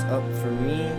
up for me.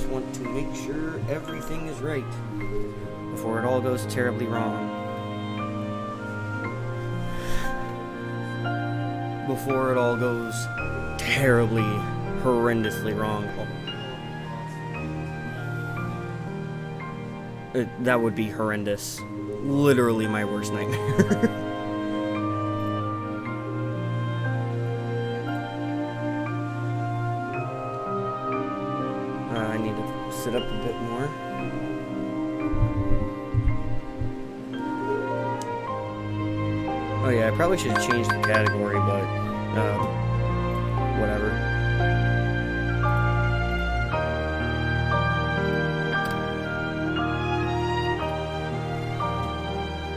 Want to make sure everything is right before it all goes terribly wrong. Before it all goes terribly, horrendously wrong. That would be horrendous. Literally my worst nightmare. I need to sit up a bit more. Oh yeah, I probably should have changed the category, but whatever.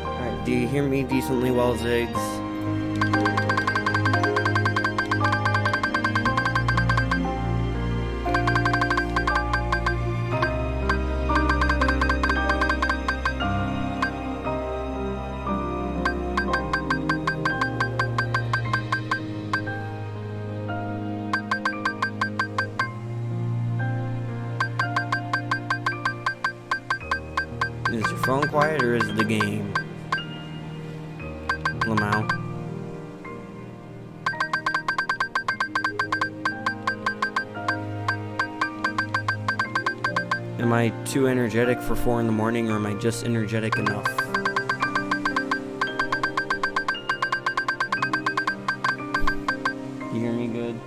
Alright, do you hear me decently well, Ziggs? Is your phone quiet or is it the game? Lamau. Am I too energetic for 4 in the morning, or am I just energetic enough? You hear me good?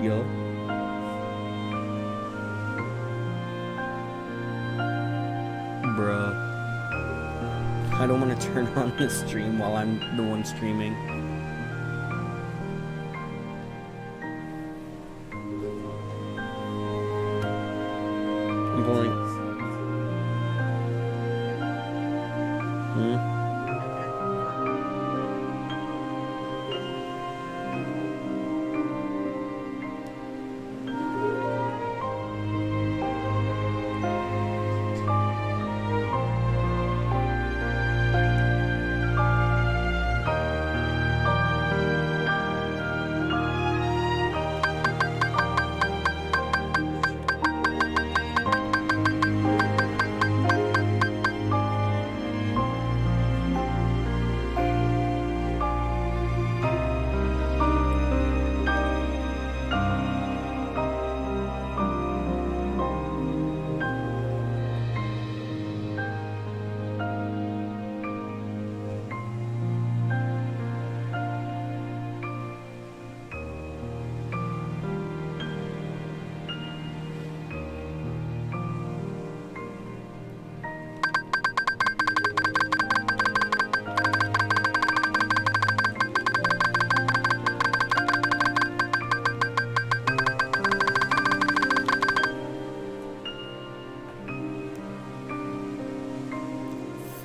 Yo? Bruh. I don't want to turn on the stream while I'm the one streaming. I'm pulling.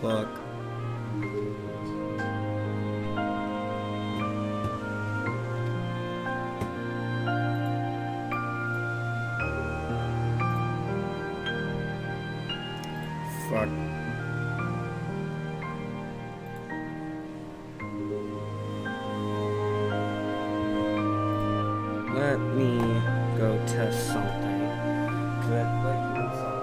Fuck. Fuck. Let me go test test something. 'Cause like you saw.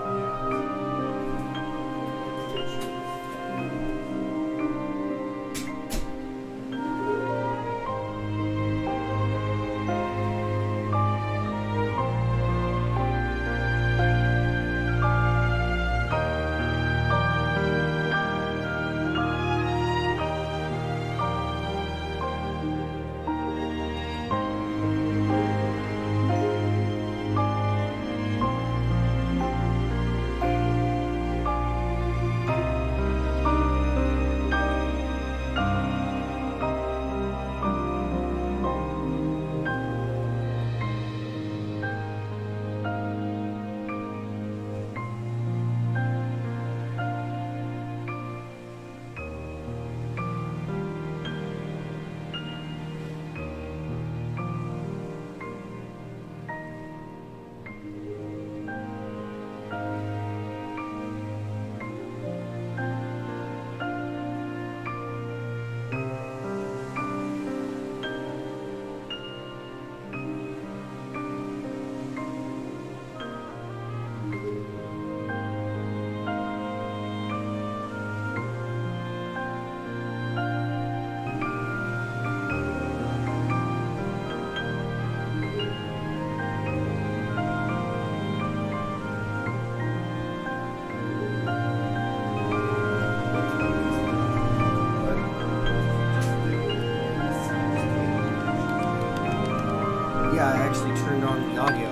Yeah, I actually turned on the audio.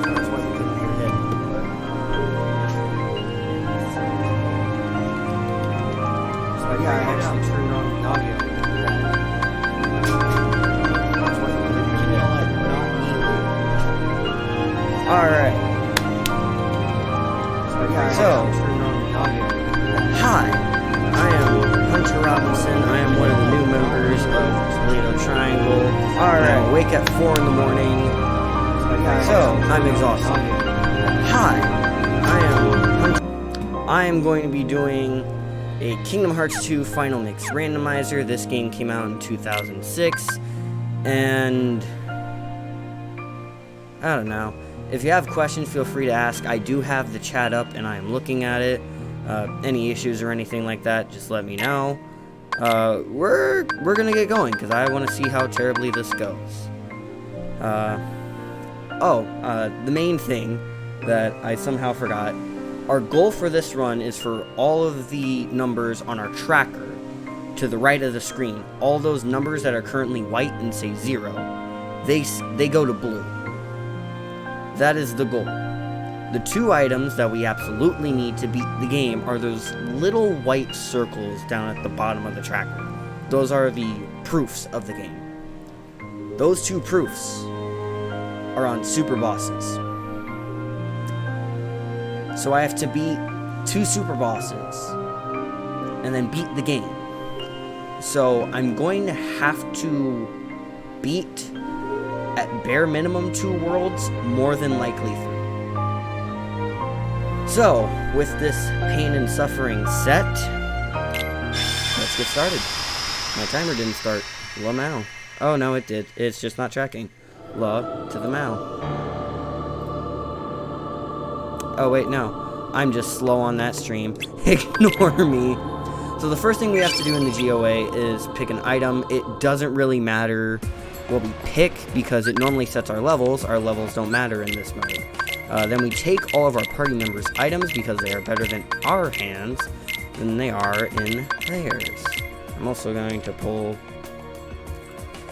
That's why we couldn't hear it. So yeah, I actually turned on the audio. That's why we couldn't hear it. Not me. Alright. So yeah, I actually turned on the audio. Hi. I am Hunter Robinson. I am one of the new members of Toledo Triangle. Alright, I wake at 4 in the morning. So, I'm exhausted. Hi, I am Hunter. I am going to be doing a Kingdom Hearts 2 Final Mix Randomizer. This game came out in 2006. And I don't know. If you have questions, feel free to ask. I do have the chat up and I am looking at it. Any issues or anything like that, just let me know. We're gonna get going, because I want to see how terribly this goes. The main thing that I somehow forgot, our goal for this run is for all of the numbers on our tracker to the right of the screen, all those numbers that are currently white and say 0, they go to blue. That is the goal. The 2 items that we absolutely need to beat the game are those little white circles down at the bottom of the tracker. Those are the proofs of the game. Those 2 proofs are on super bosses. So I have to beat 2 super bosses and then beat the game. So I'm going to have to beat, at bare minimum, 2 worlds, more than likely 3. So, with this pain and suffering set, let's get started. My timer didn't start. Lamau. Oh, no, it did. It's just not tracking. La to the Mao. Oh, wait, no. I'm just slow on that stream. Ignore me. So the first thing we have to do in the GOA is pick an item. It doesn't really matter what we pick, because it normally sets our levels. Our levels don't matter in this mode. Then we take all of our party members' items because they are better than our hands than they are in theirs. I'm also going to pull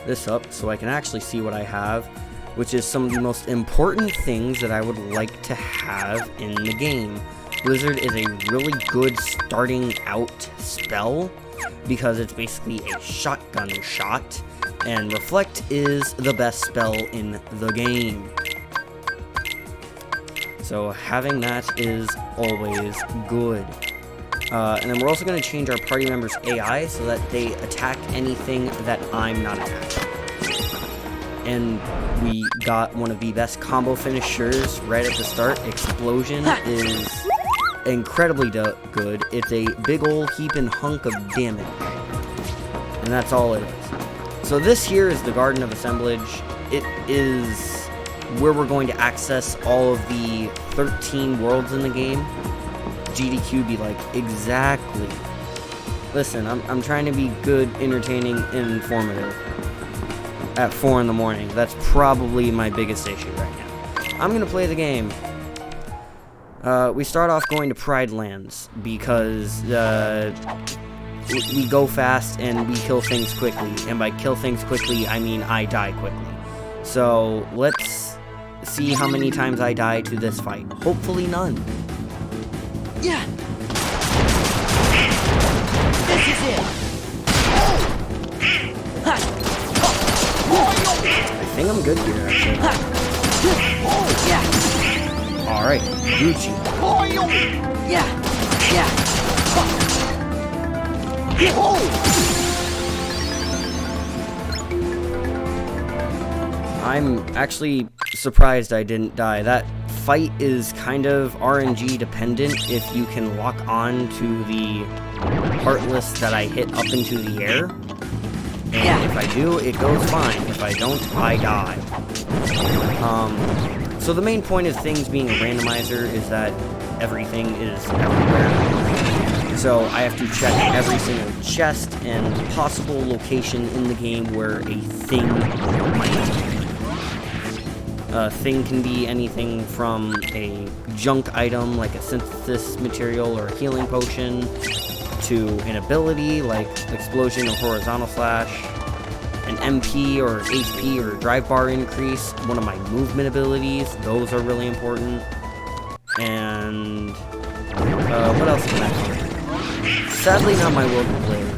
this up so I can actually see what I have, which is some of the most important things that I would like to have in the game. Blizzard is a really good starting out spell because it's basically a shotgun shot, and Reflect is the best spell in the game. So having that is always good. And then we're also going to change our party members' AI so that they attack anything that I'm not attacking. And we got one of the best combo finishers right at the start. Explosion is incredibly good. It's a big ol' heaping hunk of damage. And that's all it is. So this here is the Garden of Assemblage. it is where we're going to access all of the 13 worlds in the game. GDQ be like, exactly. Listen, I'm trying to be good, entertaining, and informative at 4 in the morning. That's probably my biggest issue right now. I'm gonna play the game. We start off going to Pride Lands because we go fast and we kill things quickly. And by kill things quickly, I mean I die quickly. So let's see how many times I die to this fight. Hopefully none. Yeah. This is it. I think I'm good here, actually. Yeah. Alright, Gucci. Yeah. Yeah. I'm actually surprised I didn't die. That fight is kind of RNG dependent if you can lock on to the Heartless that I hit up into the air. And if I do, it goes fine. If I don't, I die. So the main point of things being a randomizer is that everything is everywhere. So I have to check every single chest and possible location in the game where a thing might be. A thing can be anything from a junk item like a synthesis material or a healing potion to an ability like explosion or horizontal slash, an MP or HP or drive bar increase, one of my movement abilities, those are really important. And what else can I do? Sadly not my world to play with.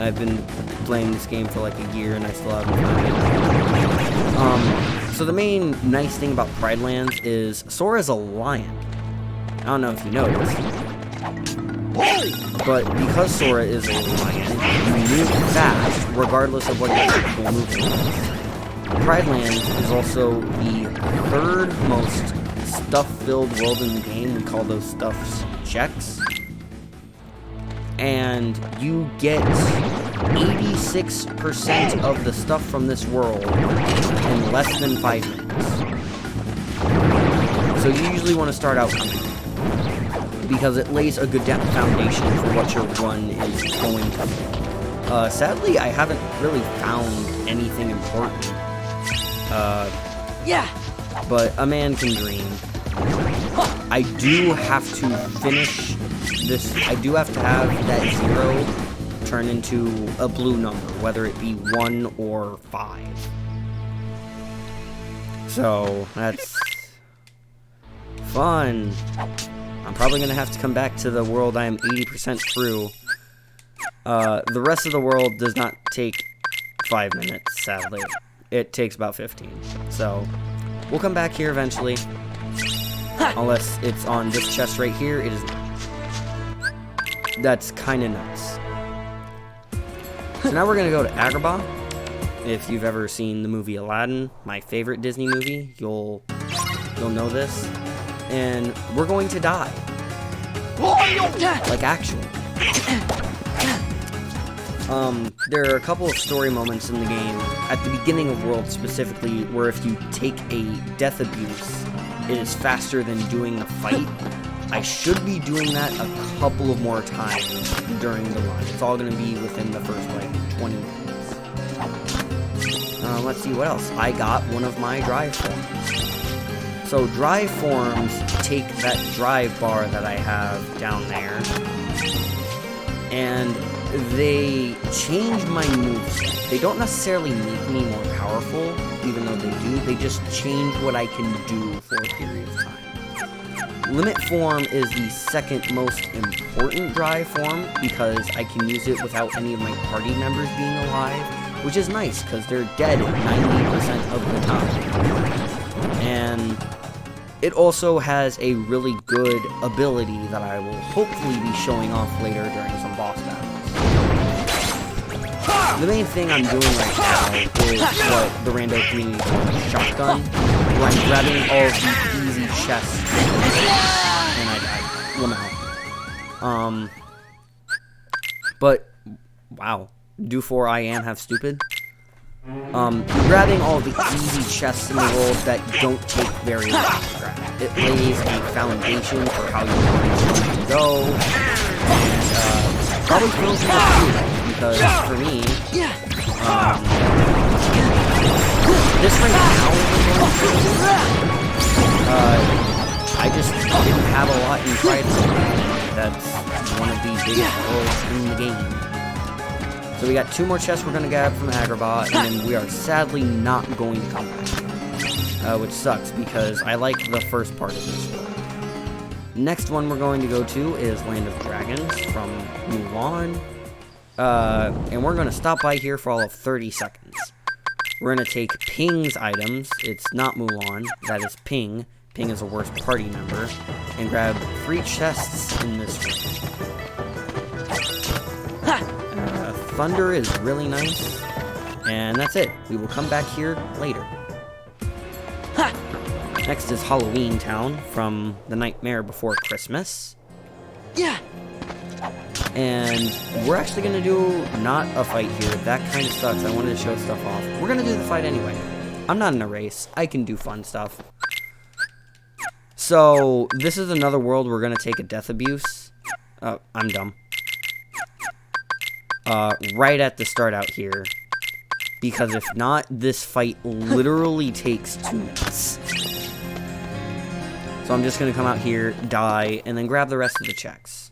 I've been playing this game for like a year and I still haven't found it. So the main nice thing about Pride Lands is Sora's a lion. I don't know if you noticed. But because Sora is a lion, you move fast regardless of what your typical movement is. Pride Lands is also the third most stuff-filled world in the game. We call those stuffs checks. And you get 86% of the stuff from this world in less than 5 minutes. So you usually want to start out coming, because it lays a good foundation for what your run is going to be. Sadly, I haven't really found anything important. Yeah. But a man can dream. I do have to finish this. I do have to have that 0 turn into a blue number, whether it be 1 or 5. So that's fun. I'm probably gonna have to come back to the world I am 80% through. The rest of the world does not take 5 minutes, sadly. It takes about 15. So we'll come back here eventually. Unless it's on this chest right here, it is. That's kind of nuts. So now we're gonna go to Agrabah. If you've ever seen the movie Aladdin, my favorite Disney movie, you'll know this. And we're going to die. Like actually. There are a couple of story moments in the game, at the beginning of World specifically, where if you take a death abuse, it is faster than doing the fight. I should be doing that a couple of more times during the run. It's all going to be within the first, like, 20 minutes. Let's see what else. I got one of my drive forms. So drive forms take that drive bar that I have down there, and they change my moveset. They don't necessarily make me more powerful, even though they do. They just change what I can do for a period of time. Limit form is the second most important drive form because I can use it without any of my party members being alive, which is nice because they're dead 90% of the time. And it also has a really good ability that I will hopefully be showing off later during some boss battles. The main thing I'm doing right now is what the rando community calls shotgun, where I'm grabbing all of the easy chests and I die. But wow, do for I am have stupid. grabbing all the easy chests in the world that don't take very long to grab. It lays a foundation for how you want to go, and probably feels more too, because for me, this right now I just didn't have a lot in Friday. That's one of the biggest goals in the game. So we got 2 more chests we're going to grab from Agrabah, and then we are sadly not going to come back, which sucks because I like the first part of this world. Next one we're going to go to is Land of Dragons from Mulan, and we're going to stop by here for all of 30 seconds. We're going to take Ping's items. It's not Mulan, that is Ping. Ping is a worst party member, and grab 3 chests in this room. Thunder is really nice, and that's it. We will come back here later. Next is Halloween Town from The Nightmare Before Christmas. And we're actually going to do not a fight here. That kind of sucks. I wanted to show stuff off. We're going to do the fight anyway. I'm not in a race. I can do fun stuff. So, this is another world we're going to take a death abuse. Oh, I'm dumb. Right at the start out here. Because if not, this fight literally takes 2 minutes. So I'm just going to come out here, die, and then grab the rest of the checks.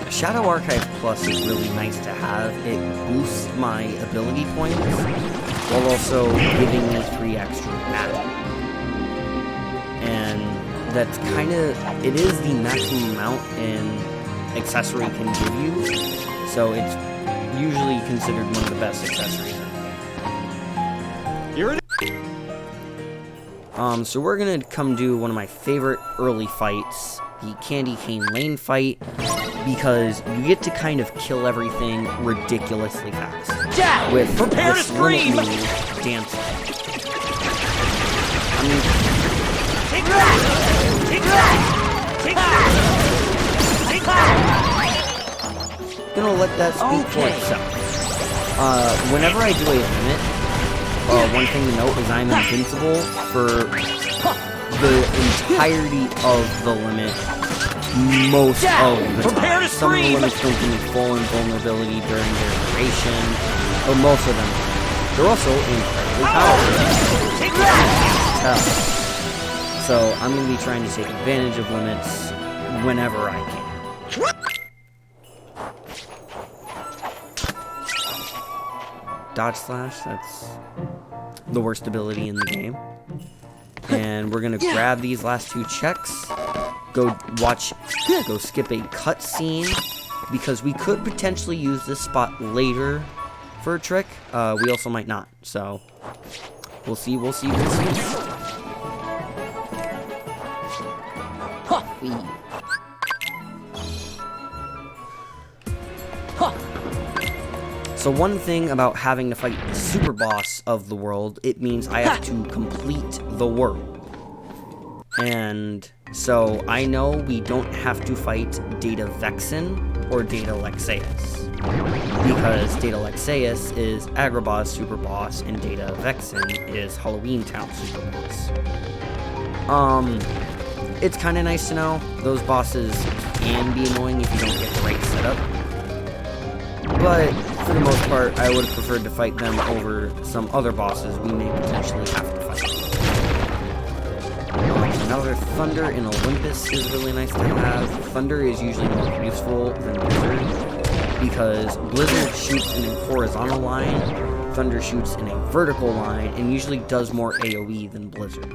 Shadow Archive Plus is really nice to have. It boosts my ability points, while also giving me 3 extra magic. And that's kind of, it is the maximum amount an accessory can give you, so it's usually considered one of the best accessories in the game. So we're gonna come do one of my favorite early fights, the Candy Cane Lane fight, because you get to kind of kill everything ridiculously fast. With prepare this to scream! limit move, dancing. I mean, Take that! Take that! Take that! Take that! gonna let that speak for itself. Whenever I do a limit, one thing to note is I'm invincible for the entirety of the limit. Most of the time. Some of the limits don't give me full invulnerability during their duration, but most of them do. They're also incredibly powerful. So I'm going to be trying to take advantage of limits whenever I can. Dodge slash, that's the worst ability in the game. And we're going to grab these last 2 checks. Go skip a cutscene, because we could potentially use this spot later for a trick. We also might not, so we'll see. So one thing about having to fight the super boss of the world, it means I have to complete the world. And so I know we don't have to fight Data Vexen or Data Lexaeus, because Data Lexaeus is Agrabah's super boss and Data Vexen is Halloween Town super boss. It's kind of nice to know those bosses can be annoying if you don't get the right setup, but for the most part I would have preferred to fight them over some other bosses we may potentially have to fight. Another Thunder in Olympus is really nice to have. Thunder is usually more useful than Blizzard, because Blizzard shoots in a horizontal line, Thunder shoots in a vertical line, and usually does more AoE than Blizzard.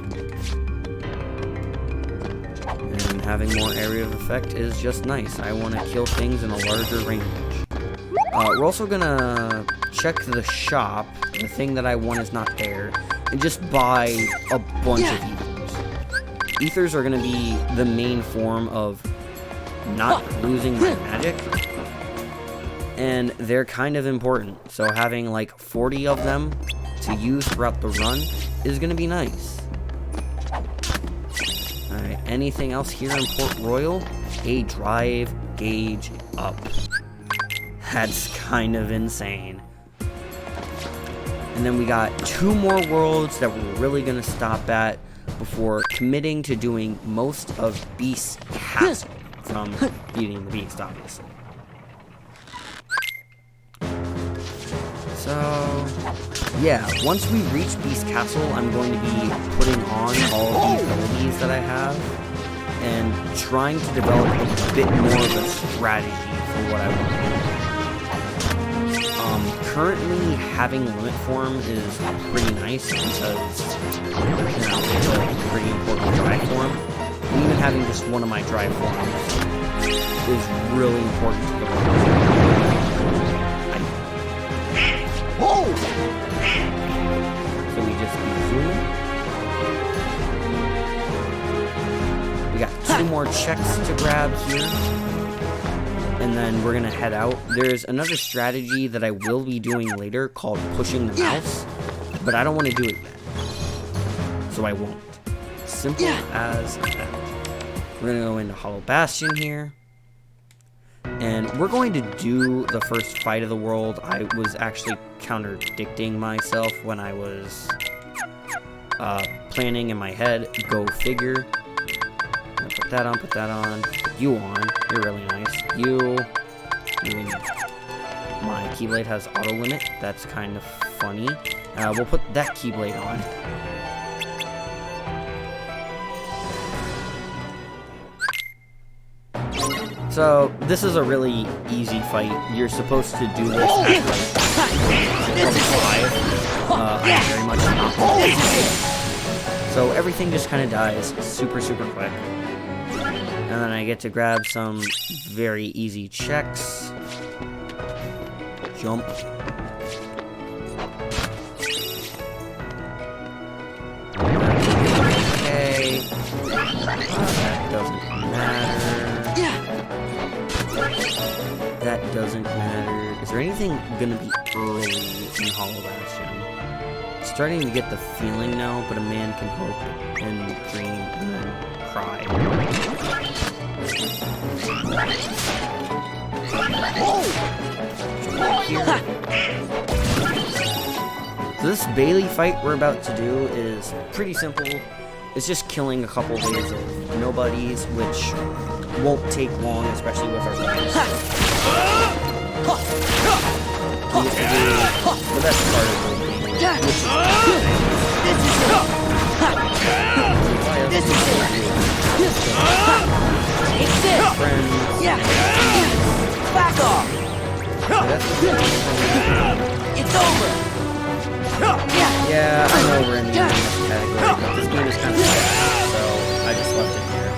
And having more area of effect is just nice. I want to kill things in a larger range. We're also gonna check the shop. The thing that I want is not there, and just buy a bunch of ethers. Ethers are gonna be the main form of not losing my magic, and they're kind of important. So having like 40 of them to use throughout the run is gonna be nice. anything else here in Port Royal, a drive gauge up. That's kind of insane. And then we got 2 more worlds that we're really gonna stop at before committing to doing most of Beast's Castle from beating the Beast, obviously. So, yeah, once we reach Beast Castle, I'm going to be putting on all of the abilities that I have and trying to develop a bit more of a strategy for what I want to do. Currently, having limit form is pretty nice because, you know, it's a pretty important drive form. And even having just one of my drive forms is really important to the Whoa! So we just zoom. We got 2 more checks to grab here. And then we're gonna head out. There's another strategy that I will be doing later called pushing the mouse, but I don't want to do it yet. So I won't. Simple as that. We're gonna go into Hollow Bastion here. And we're going to do the first fight of the world. I was actually contradicting myself when I was planning in my head. Go figure. I'm gonna put that on, put you on. You're really nice. You and my Keyblade has auto limit. That's kind of funny. We'll put that Keyblade on. So, this is a really easy fight. You're supposed to do this at like 5. I'm very much not. So everything just kind of dies super quick. And then I get to grab some very easy checks. Jump. Okay. That doesn't matter. That doesn't matter. Is there anything gonna be early in Hollow Bastion? Starting to get the feeling now, but a man can hope and dream and then cry. So this Bailey fight we're about to do is pretty simple. It's just killing a couple waves of nobodies, which won't take long, especially with our friends. We get to do the best part of the game, which is friends. Back off! It's over! Yeah, I know we're in the category, but this game is kind of sad, so I just left it here.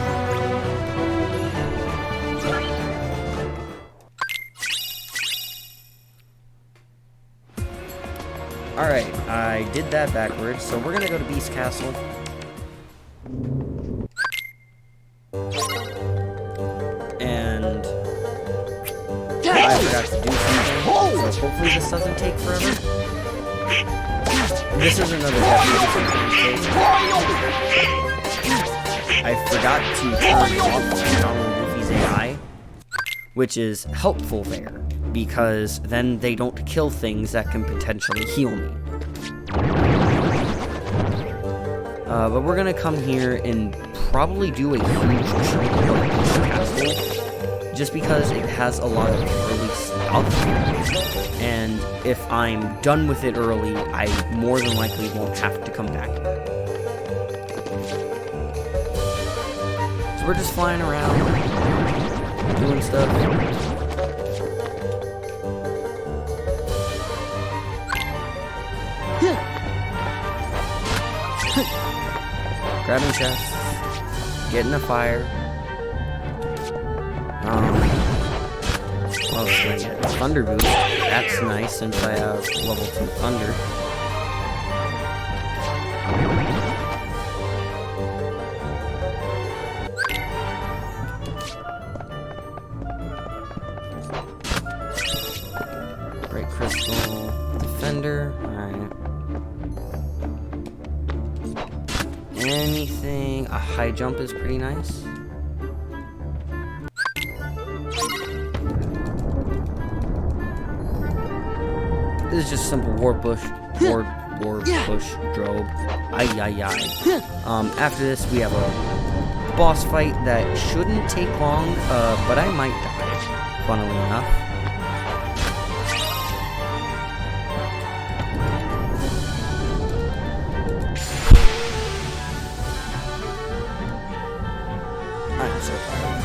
Alright, I did that backwards, so we're gonna go to Beast Castle. And I forgot to do something, so hopefully this doesn't take forever. This is another I forgot to turn off Donald Goofy's AI, which is helpful there, because then they don't kill things that can potentially heal me. But we're gonna come here and probably do a huge chunk of this castle, just because it has a lot of early stuff. And if I'm done with it early, I more than likely won't have to come back here. So we're just flying around, doing stuff. Grabbing chests, getting a fire. What else can I get? Thunder boost. That's nice since I have level 2 thunder. Great crystal defender. Alright. Anything. high jump is pretty nice. This is just simple warp push, warp push, drobe. After this, we have a boss fight that shouldn't take long, but I might die, funnily enough. I'm so tired.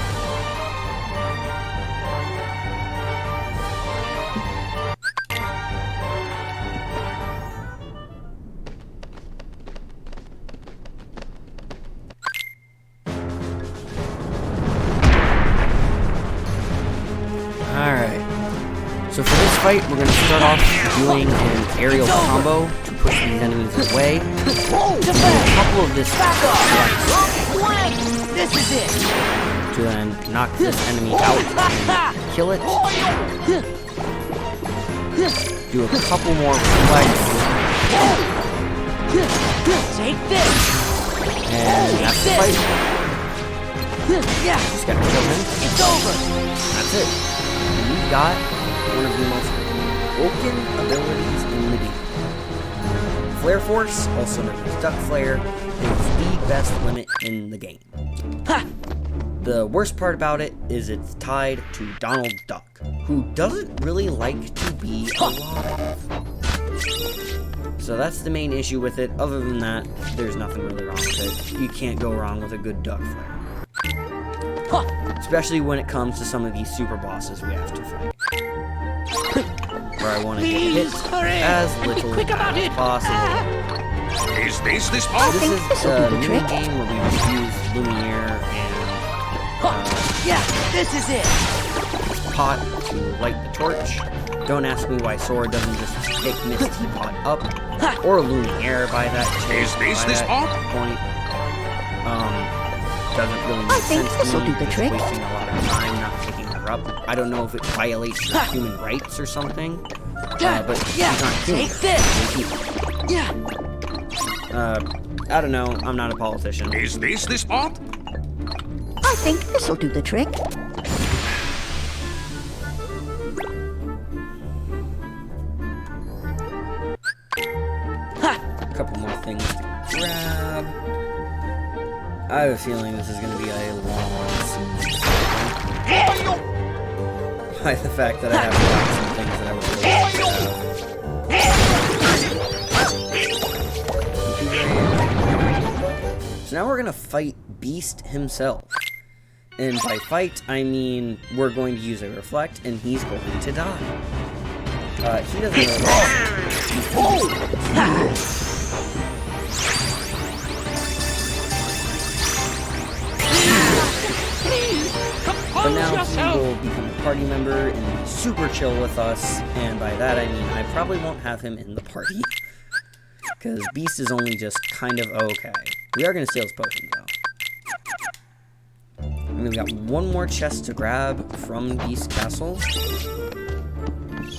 Alright, so for this fight, we're going to start off doing an aerial combo to push these enemies away. Do a couple of this This is it. to then knock this enemy out and kill it. Do a couple more reflex. Take this. And that's the fight. Yeah, Just gotta kill him. it's over. That's it. We got one of the most broken abilities in the game. Flare Force, also known as Duck Flare, is the best limit in the game. Ha! The worst part about it is it's tied to Donald Duck, who doesn't really like to be alive. So that's the main issue with it. Other than that, there's nothing really wrong with it. You can't go wrong with a good Duck Flare. Especially when it comes to some of these super bosses we have to fight. Where I want to get hit as little as possible. Is this This is a mini game where we use Lumiere and Yeah, this is it. pot to light the torch. Don't ask me why Sora doesn't just pick Miss Teapot up or Lumiere by that point. Doesn't really make sense to me. It's wasting a lot of time not picking her up. I don't know if it violates your human rights or something. But she's not human. Take this. Yeah. I don't know. I'm not a politician. Is this the spot? I think this'll do the trick. A couple more things to grab. I have a feeling this is going to be a long season. By the fact that I have some things that I would really like to have. So now we're going to fight Beast himself. And by fight, I mean we're going to use a reflect, and he's going to die. He doesn't know. But now he will become a party member and be super chill with us, and by that I mean I probably won't have him in the party. Because Beast is only just kind of okay. We are going to steal his potion, though. And we've got one more chest to grab from Beast Castle.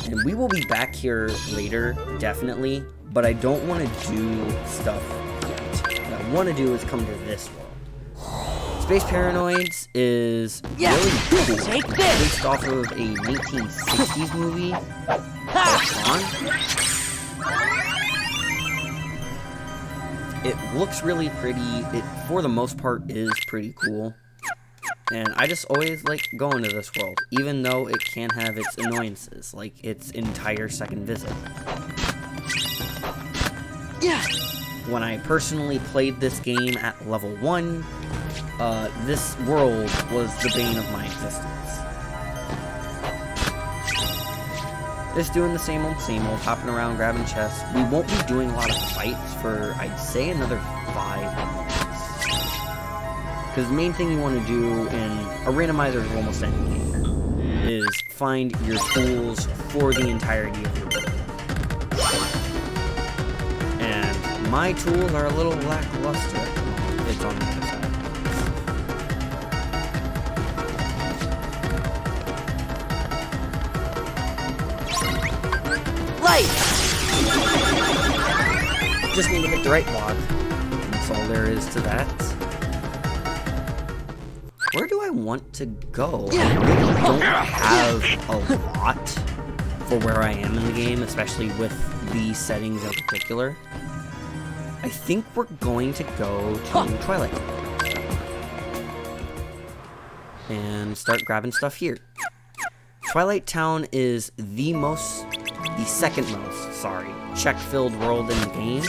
And we will be back here later, definitely, but I don't want to do stuff yet. What I want to do is come to this world. Space Paranoids is really cool. Take this. Based off of a 1960s movie called It looks really pretty. It, for the most part, is pretty cool. And I just always like going to this world, even though it can have its annoyances, like its entire second visit. Yeah. When I personally played this game at level 1, this world was the bane of my existence. Just doing the same old, hopping around, grabbing chests. We won't be doing a lot of fights for, I'd say, another 5 months. Because the main thing you want to do in a randomizer of almost any game is find your tools for the entirety of your build. And my tools are a little lackluster. It's on the other side. Light. Just need to hit the right block. That's all there is to that. where do I want to go? I really don't have a lot for where I am in the game, especially with these settings in particular. I think we're going to go to Twilight and start grabbing stuff here. Twilight Town is the second most, check-filled world in the game.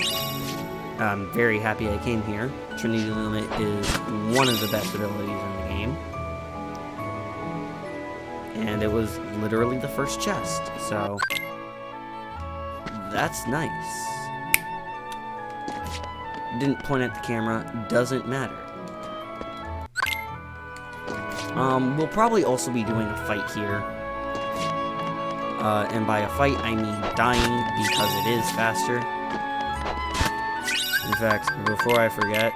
I'm very happy I came here. Trinity Limit is one of the best abilities in the game. And it was literally the first chest, so that's nice. Didn't point at the camera, doesn't matter. We'll probably also be doing a fight here. And by a fight, I mean dying, because it is faster. In fact, before I forget,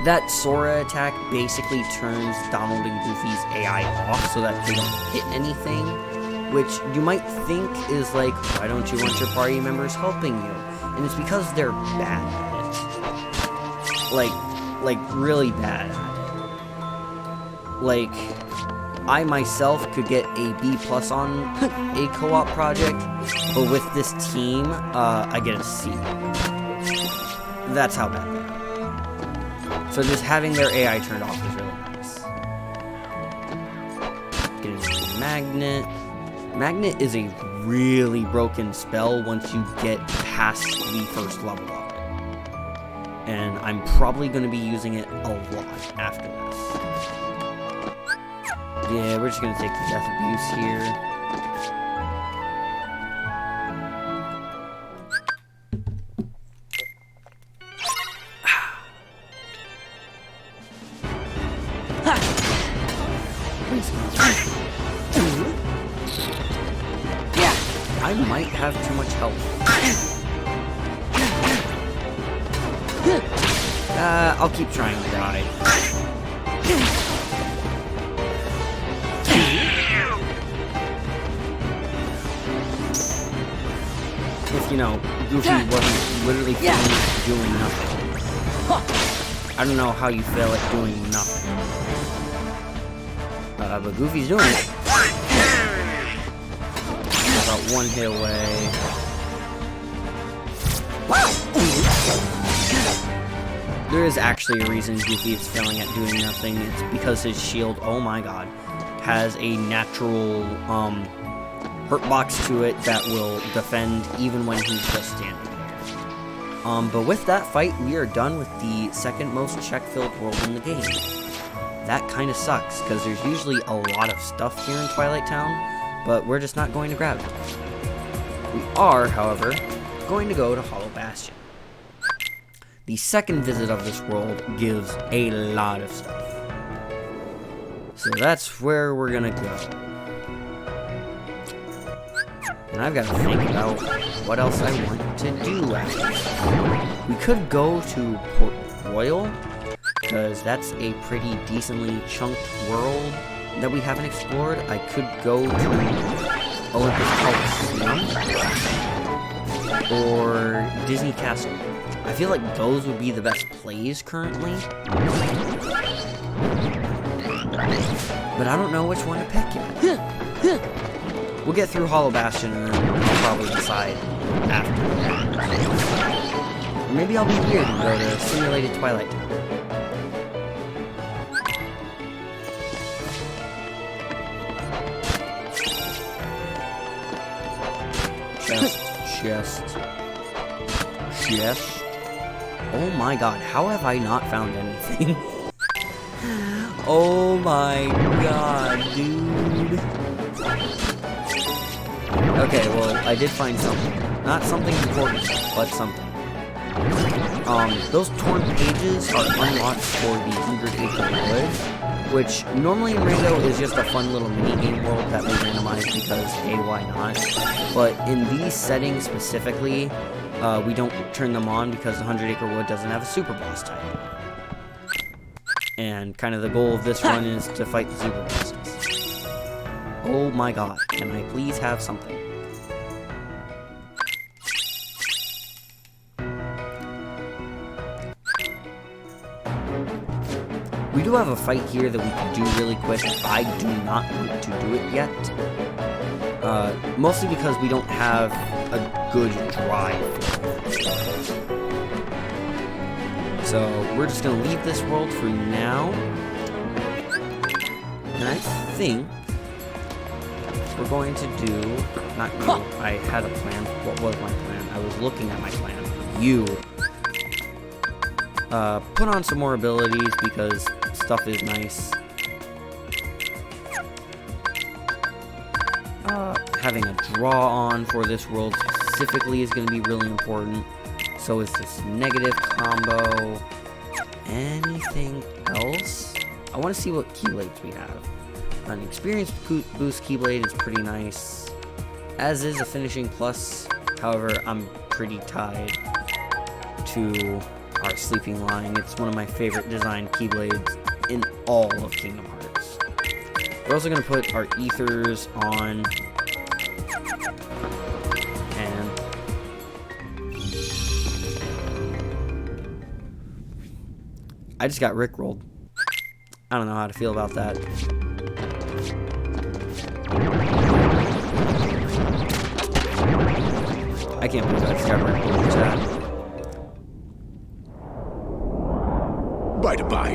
that Sora attack basically turns Donald and Goofy's AI off so that they don't hit anything, which you might think is like, why don't you want your party members helping you? And it's because they're bad at it. Like really bad at it. Like, I myself could get a B+ on a co-op project, but with this team, I get a C. That's how bad they are. So just having their AI turned off is really nice. Getting the Magnet. Magnet is a really broken spell once you get past the first level of it. And I'm probably going to be using it a lot after this. Yeah, we're just gonna take the Death Abuse here. I might have too much health. I'll keep trying to die. If, you know, Goofy wasn't literally doing nothing. I don't know how you fail at doing nothing. But Goofy's doing it. About one hit away. There is actually a reason Goofy is failing at doing nothing. It's because his shield, oh my god, has a natural, hurt box to it that will defend even when he's just standing there. But with that fight, we are done with the second most check-filled world in the game. That kind of sucks, because there's usually a lot of stuff here in Twilight Town, but we're just not going to grab it. We are, however, going to go to Hollow Bastion. The second visit of this world gives a lot of stuff. So that's where we're gonna go. And I've got to think about what else I want to do after this. We could go to Port Royal, because that's a pretty decently chunked world that we haven't explored. I could go to Olympus Coliseum or Disney Castle. I feel like those would be the best plays currently. But I don't know which one to pick yet. We'll get through Hollow Bastion and then I'll probably decide after. Or maybe I'll be weird and go to Simulated Twilight Town. Chest. Oh my god, how have I not found anything? Oh my god, dude. Okay, well, I did find something. Not something important, but something. Those torn pages are unlocked for the 100-acre wood, which normally in Rainbow is just a fun little mini-game world that we randomize because, hey, why not? But in these settings specifically, we don't turn them on because the 100-acre wood doesn't have a super boss type. And kind of the goal of this run is to fight the super bosses. Oh my god, can I please have something? We do have a fight here that we can do really quick. I do not want to do it yet. Mostly because we don't have a good drive. So we're just going to leave this world for now. And I think we're going to do... Not you. I had a plan. What was my plan? I was looking at my plan. You. Put on some more abilities because stuff is nice. Having a draw on for this world specifically is going to be really important. So is this negative combo. Anything else? I want to see what Keyblades we have. An experience boost Keyblade is pretty nice. As is a finishing plus. However, I'm pretty tied to our Sleeping Line. It's one of my favorite design Keyblades in all of Kingdom Hearts. We're also going to put our Ethers on. And I just got Rickrolled. I don't know how to feel about that. I can't believe I just got Rickrolled in chat. By the by,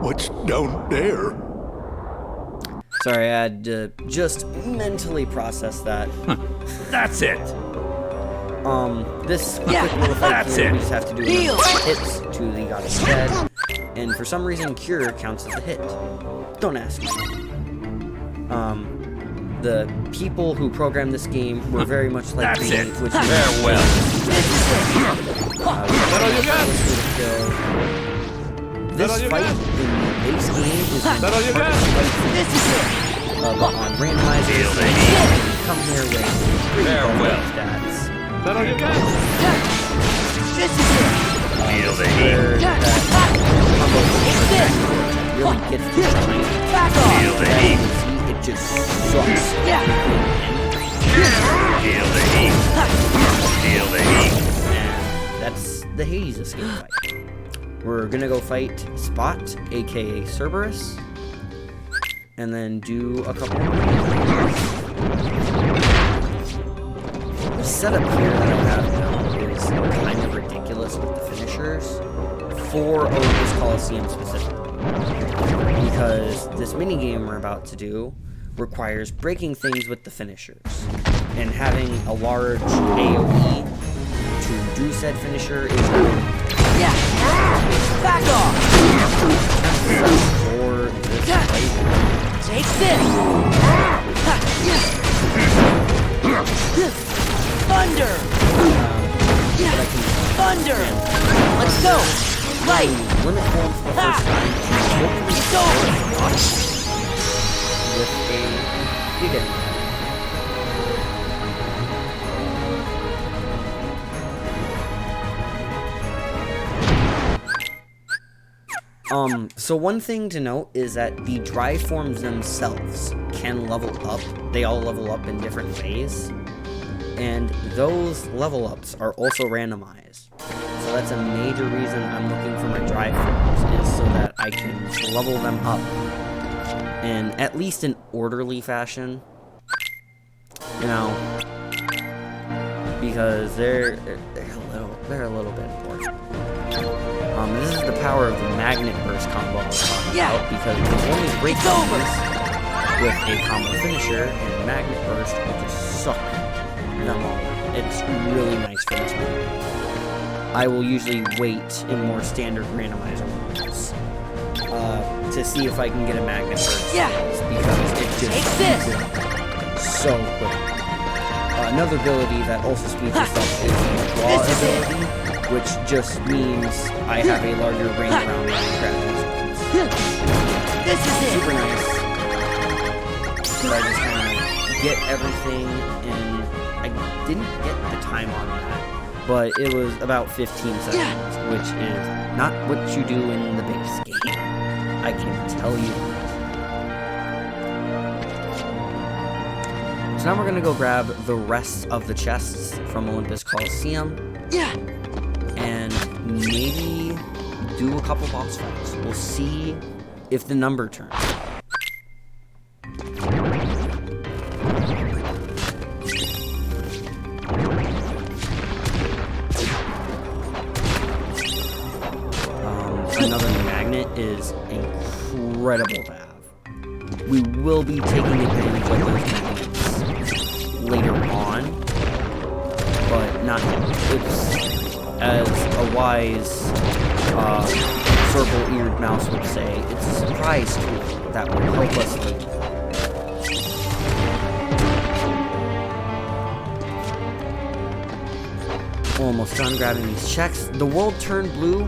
what's down there? Sorry, I had to just mentally process that. That's it. This quick little fight That's here, it. we just have to do Heal. hits to the God of Dead, and for some reason, Cure counts as a hit. Don't ask me. The people who programmed this game were very much like That's me, it. which Farewell. This fight in the base game is That all you got? This is it. but on Randomizer, Feel the you heat. come here with pretty Farewell. low stats. That all you got? This is it. Feel the Where heat. that combo really gets to shine. Back off. Feel the As you heat. can see, it just sucks. Yeah. Feel the heat. Feel the heat. And that's the Hades escape fight. We're gonna go fight Spot, aka Cerberus, and then do a couple more. The setup here that I have now is kind of ridiculous with the finishers for Olympus Coliseum specifically. Because this minigame we're about to do requires breaking things with the finishers. And having a large AoE to do said finisher is really Yeah. Back off. for this fight. Take this. Thunder. But I can Thunder. Let's go. Light. limit form for the first time It's over. with a Giga. So one thing to note is that the drive forms themselves can level up. They all level up in different ways. And those level ups are also randomized. So that's a major reason I'm looking for my drive forms, is so that I can level them up in at least an orderly fashion. You know, because they're a little bit important. This is the power of the magnet burst combo I was talking about, because you can only break It's over. things with a combo finisher, and magnet burst will just suck them all. It's really nice for this move. I will usually wait in more standard randomizer modes to see if I can get a magnet burst. Yeah. Because it just Take this. speeds it up so quick. Another ability that also speeds this up is the draw This is it. ability, which just means I have a larger range around my crafting zones. This is it. Super nice. So I just kind of get everything in. I didn't get the time on that, but it was about 15 seconds, which is not what you do in the base game. I can tell you that. So now we're gonna go grab the rest of the chests from Olympus Coliseum. Yeah. And maybe do a couple boss fights. We'll see if the number turns. Another magnet is incredible to have. We will be taking advantage of those magnets later on, but not now. It's, as a wise circle-eared mouse would say, it's a surprise tool that will help us later. Almost done grabbing these checks. The world turned blue,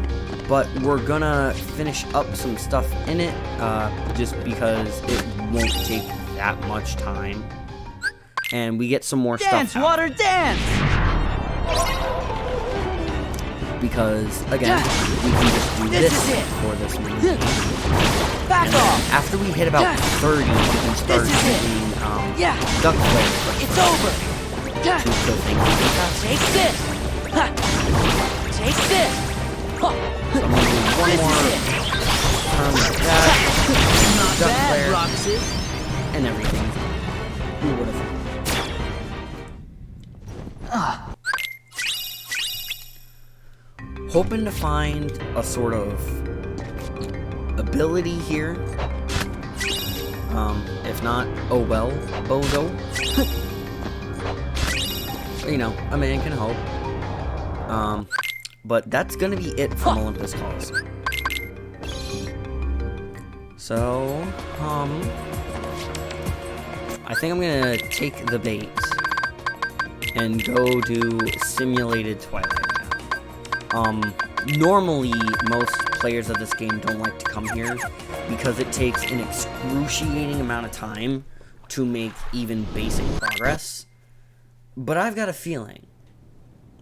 but we're gonna finish up some stuff in it, just because it won't take that much time. And we get some more Dance, stuff out. water, dance! Because, again, we can just do This this is it. for this mini. Back And then off! after we hit about 30, we can start This is it. using Yeah. duck flares It's over! to kill things really fast. Take this! Ha. Take this! So Ha. I'm gonna do one This more is it! turn like that, Not duck bad, flare, Roxy! and everything. Beautiful. Hoping to find a sort of ability here. If not, oh well, bozo. You know, a man can hope. But that's gonna be it from Olympus Calls. So, I think I'm gonna take the bait and go do Simulated Twilight Town. Normally, most players of this game don't like to come here because it takes an excruciating amount of time to make even basic progress. But I've got a feeling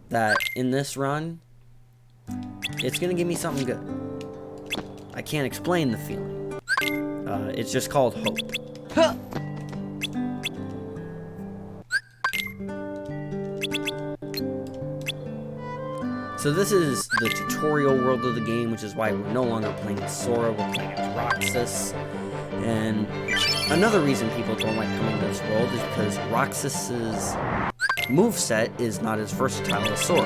that in this run, it's gonna give me something good. I can't explain the feeling. It's just called hope. Huh. So this is the tutorial world of the game, which is why we're no longer playing as Sora, we're playing as Roxas. And another reason people don't like coming to this world is because Roxas's moveset is not as versatile as Sora.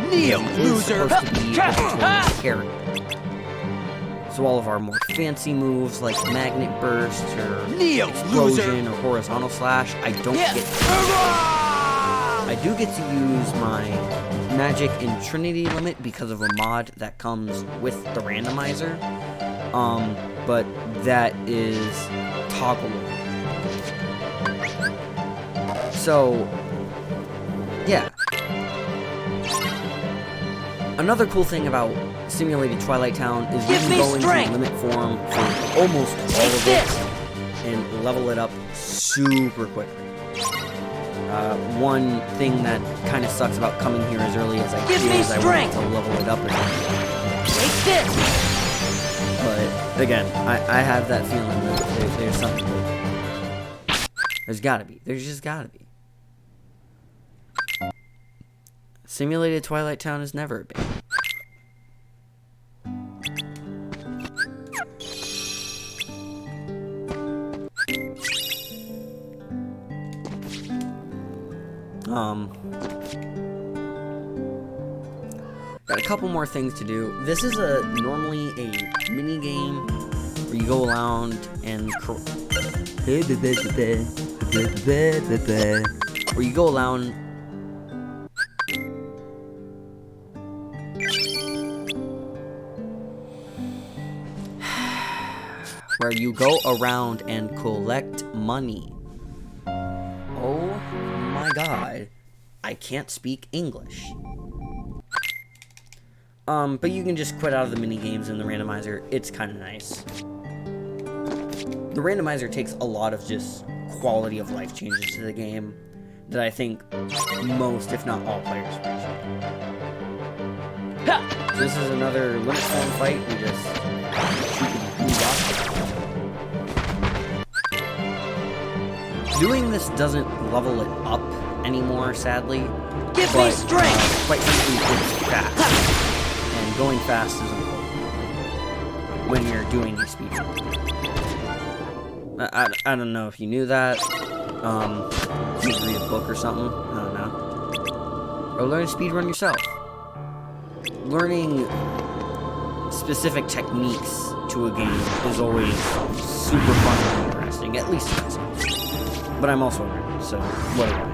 Neo, He is loser! supposed to be a victorious Ah! character. So all of our more fancy moves like Magnet Burst or Neo, Explosion loser! or Horizontal Slash, I don't Yeah. get. I do get to use my Magic and Trinity limit because of a mod that comes with the randomizer. But that is toggleable. So, yeah. Another cool thing about Simulated Twilight Town is we Give can me go into strength. limit form for almost all Take of this. it and level it up super quickly. One thing that kind of sucks about coming here as early as I Give do me is I want strength. to level it up again. Take this! But again, I have that feeling that there's something. There's gotta be. There's just gotta be. Simulated Twilight Town is never a bad. Got a couple more things to do. This is normally a mini game where you go around and where you go around where you go around and collect money. Oh my god, I can't speak English. But you can just quit out of the mini games in the randomizer. It's kind of nice. The randomizer takes a lot of just quality of life changes to the game that I think most, if not all, players appreciate. So this is another limit form fight. We just shoot the blue box. Doing this doesn't level it up anymore, sadly. Give but, me strength! quite frankly, it's fast. And going fast is important. when you're doing a speedrun. I don't know if you knew that. You could read a book or something. I don't know. Or learn to speedrun yourself. Learning specific techniques to a game is always super fun and interesting, at least to myself. But I'm also a nerd, so what do I know?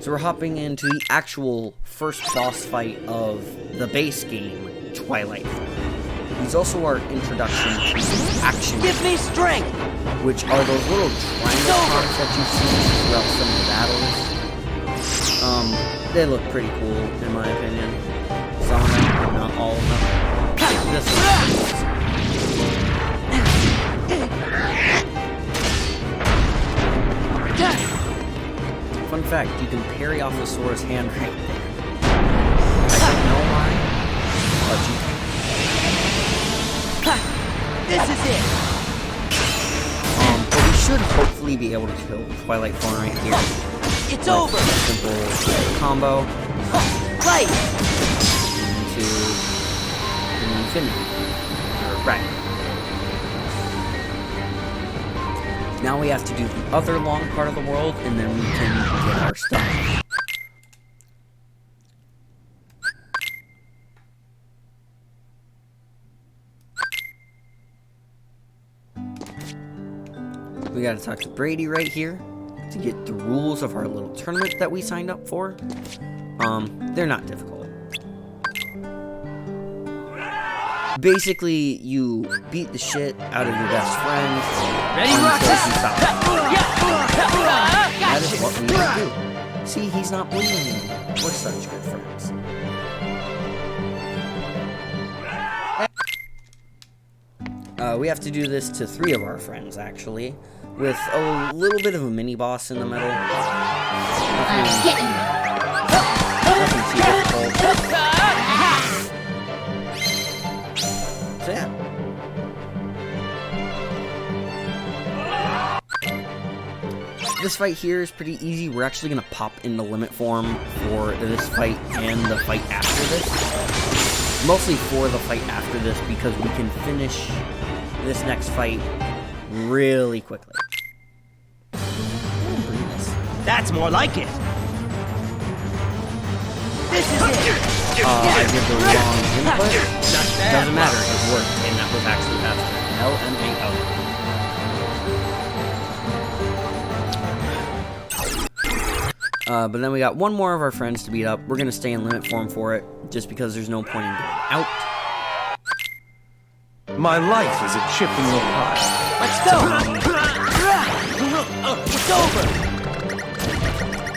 So we're hopping into the actual first boss fight of the base game, Twilight. He's also our introduction to action, Give me strength! which are those little triangle prompts that you see throughout some of the battles. They look pretty cool, in my opinion. Some of them, not all of them. This Fun fact, you can parry off the Sora's hand right there. I don't know why, but you can. This is it! But we should hopefully be able to kill Twilight Fawn right here. It's over! A simple combo Light! into infinity. Right. Now we have to do the other long part of the world, and then we can get our stuff. We gotta talk to Brady right here to get the rules of our little tournament that we signed up for. They're not difficult. Basically, you beat the shit out of your best friend. Ready, until Rock? he stops. That is what we need to do. See, he's not bleeding anymore. We're such good friends. We have to do this to 3 of our friends, actually, with a little bit of a mini-boss in the middle. Nothing too difficult. So yeah. This fight here is pretty easy. We're actually going to pop into limit form for this fight and the fight after this. Mostly for the fight after this because we can finish this next fight really quickly. That's more like it! This is it! I did the wrong input. Doesn't matter, it worked, and that was actually faster. LMAO. But then we got one more of our friends to beat up. We're gonna stay in limit form for it, just because there's no point in going out. My life is a chip in your pie. Let's go! It's over!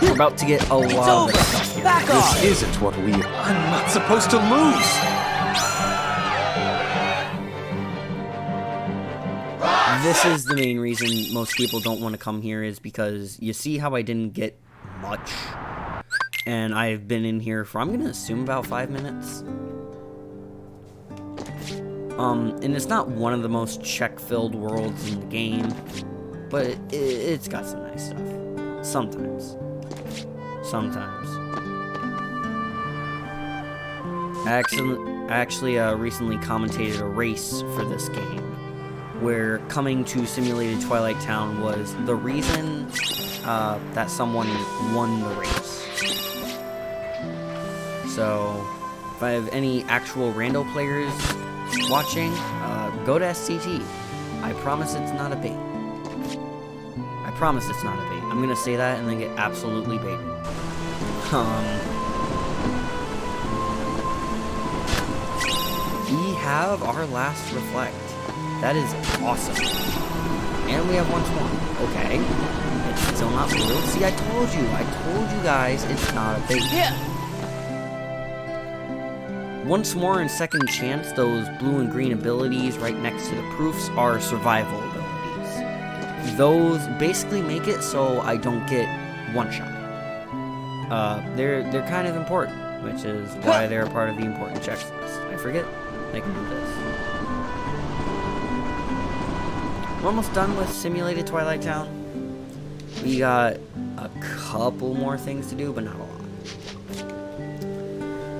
We're about to get a lot of this stuff here. Back off! This isn't what we... I'm not supposed to lose! This is the main reason most people don't want to come here, is because you see how I didn't get much. And I've been in here for, I'm going to assume, about 5 minutes. And it's not one of the most check-filled worlds in the game, but it's got some nice stuff. Sometimes. I actually recently commentated a race for this game, where coming to Simulated Twilight Town was the reason that someone won the race. So, if I have any actual rando players watching, go to SCT. I promise it's not a bait. I promise it's not a bait. I'm gonna say that and then get absolutely baited. We have our last reflect. That is awesome. And we have once more. Okay. It's still not blue. See, I told you guys it's not a bait. Yeah. Once more and second chance, those blue and green abilities right next to the proofs are survival abilities. Those basically make it so I don't get one shot. They're kind of important, which is why they're a part of the important checklist. I forget they can do this. We're almost done with Simulated Twilight Town. We got a couple more things to do, but not a lot.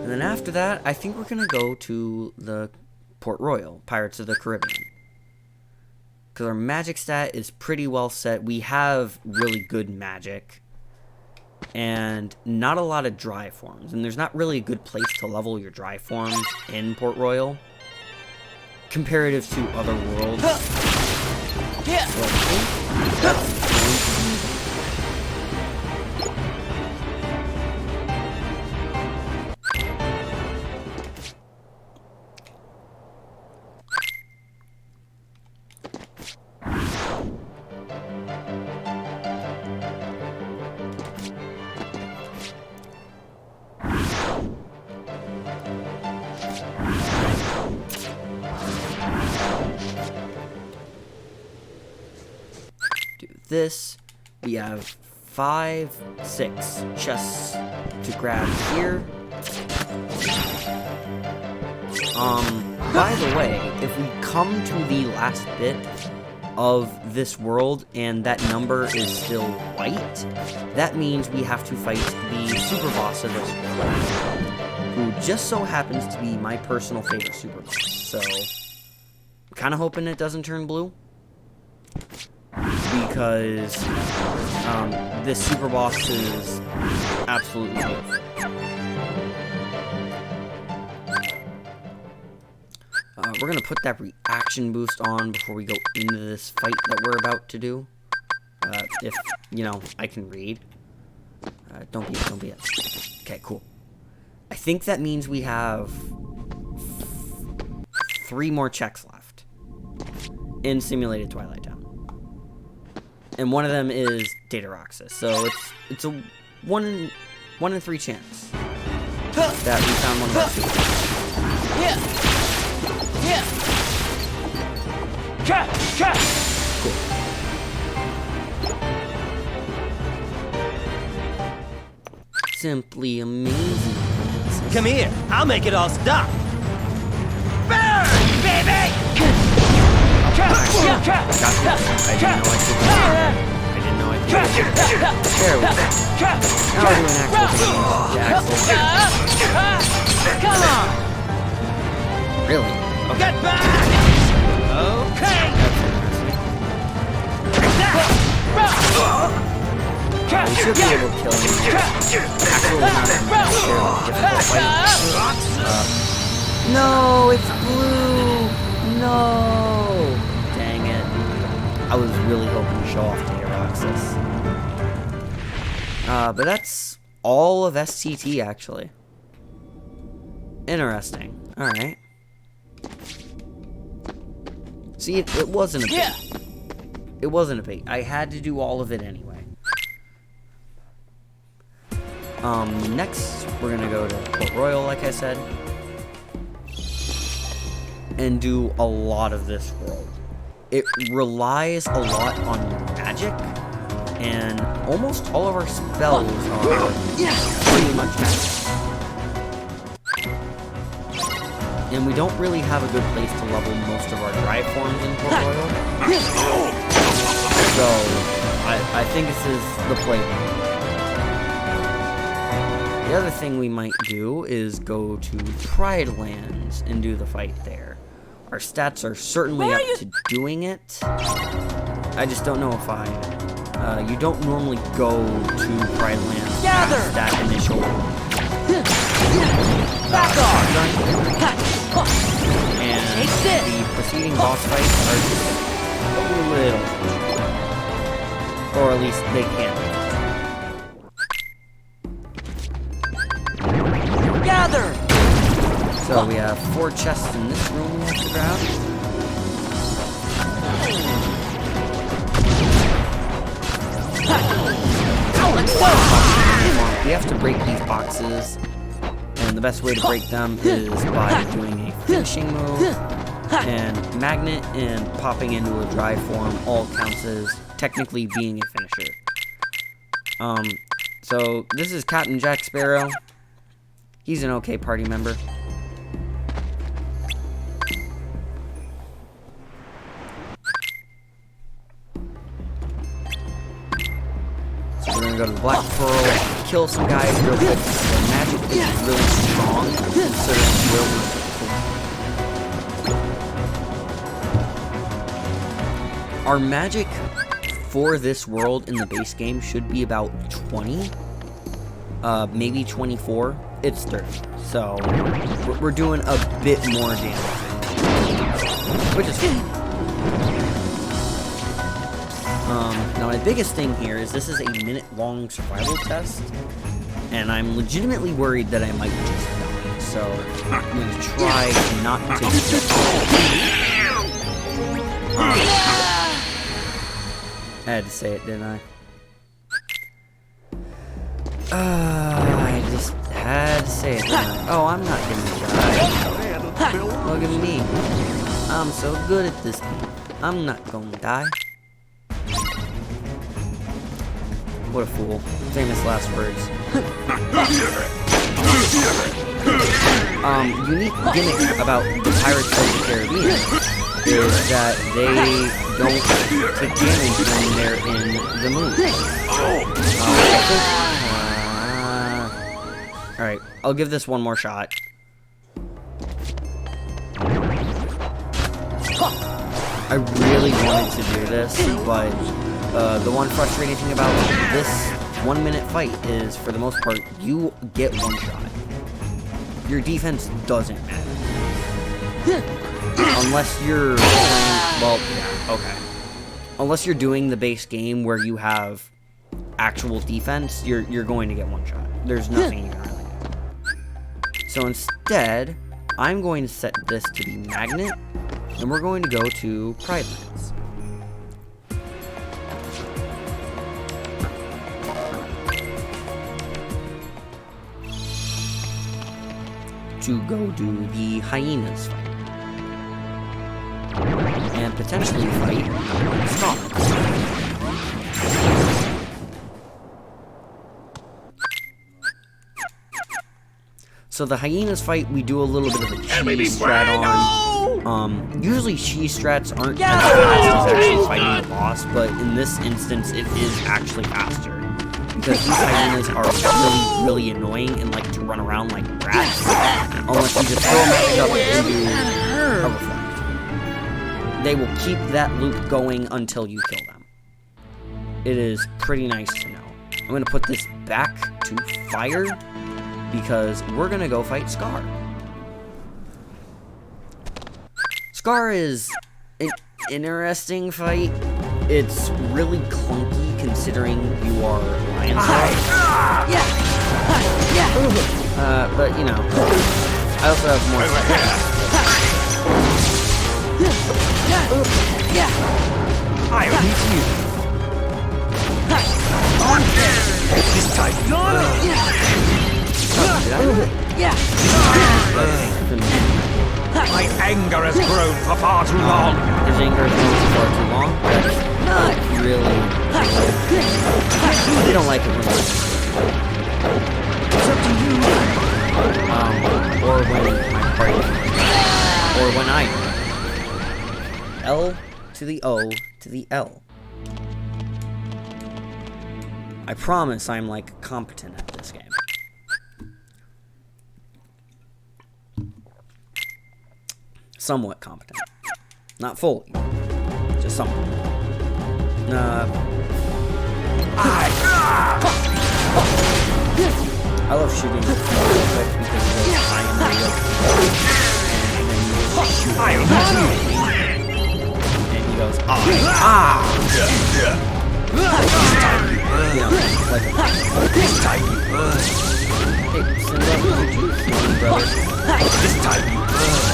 And then after that, I think we're going to go to the Port Royal, Pirates of the Caribbean. Because our magic stat is pretty well set. We have really good magic. And not a lot of dry forms. And there's not really a good place to level your dry forms in Port Royal. Comparative to other worlds. Yeah. So I think that's this. We have 5, 6 chests to grab here. By the way, if we come to the last bit of this world and that number is still white, that means we have to fight the super boss of this world, who just so happens to be my personal favorite super boss. So, I'm kind of hoping it doesn't turn blue. Because this super boss is absolutely beautiful. We're going to put that reaction boost on before we go into this fight that we're about to do. If, you know, I can read. Don't be it. Okay, cool. I think that means we have 3 more checks left in Simulated Twilight Town. And one of them is Data Roxas, so it's a 1 in 3 chance that we found one of our super. Yeah. Yeah. Cool. Simply amazing. Come here, I'll make it all stop. Burn, baby! I didn't know I could. There we go. Now we're doing actual Come on! Really? Okay. Get back! Okay! We should be able to kill him. Actually, not necessarily difficult fight. No, it's blue! No! Dang it. I was really hoping to show off Data Roxas. But that's all of STT, actually. Interesting. Alright. See, it wasn't a bait. Yeah. It wasn't a bait. I had to do all of it anyway. Next, we're gonna go to Port Royal, like I said. And do a lot of this world. It relies a lot on magic, and almost all of our spells are pretty much magic. And we don't really have a good place to level most of our dry forms in Port Royal. So, I think this is the playground. The other thing we might do is go to Pride Lands and do the fight there. Our stats are certainly up to doing it. I just don't know if you don't normally go to Pride Lands past that initial Back off! and Take this. the preceding boss fights are just a little, or at least they can be. Gather! So we have 4 chests in this room we have to grab. We have to break these boxes, and the best way to break them is by doing a finishing move, and magnet and popping into a dry form all counts as technically being a finisher. So this is Captain Jack Sparrow. He's an okay party member. So we're gonna go to the Black Pearl, kill some guys real quick. The magic is really strong considering where we're... Our magic for this world in the base game should be about 20, maybe 24. It's 30, so we're doing a bit more damage, which is fine. Now my biggest thing here is this is a minute-long survival test, and I'm legitimately worried that I might just die, so I'm going to try not to do I had to say it, didn't I? I just had to say it, didn't I? Oh, I'm not gonna die. Look at me. I'm so good at this game. I'm not gonna die. What a fool. Famous last words. Unique gimmick about the Pirates of the Caribbean is that they don't take damage when they're in the mood. Alright, I'll give this one more shot. I really wanted to do this, but the one frustrating thing about this 1 minute fight is, for the most part, you get one shot. Your defense doesn't matter. Unless you're playing, well, yeah, okay. Unless you're doing the base game where you have actual defense, you're going to get one shot. There's nothing you can really do. So instead, I'm going to set this to be magnet, and we're going to go to Pride Lands. To go do the hyenas fight. And potentially fight Scar. So the hyenas fight, we do a little bit of a cheese strat on. Usually cheese strats aren't as fast as actually fighting the boss, but in this instance, it is actually faster. Because these hyenas are really, really annoying and like to run around like rats. Unless you just throw them up and do a reflect. They will keep that loop going until you kill them. It is pretty nice to know. I'm going to put this back to fire because we're going to go fight Scar. Scar is an interesting fight. It's really clunky considering you are Lion but you know, I also have more I need you. This time. My anger has grown for far too long. His anger has grown for far too long? That's not really. We don't like it when it's up to you. Or when I'm fighting. Or when I. L to the O to the L. I promise I'm like competent at this game. Somewhat competent. Not fully. Just somewhat. I love shooting real quick because it goes high and real. And he goes, This time you burn. Hey, send that to you, brother. This time you burn.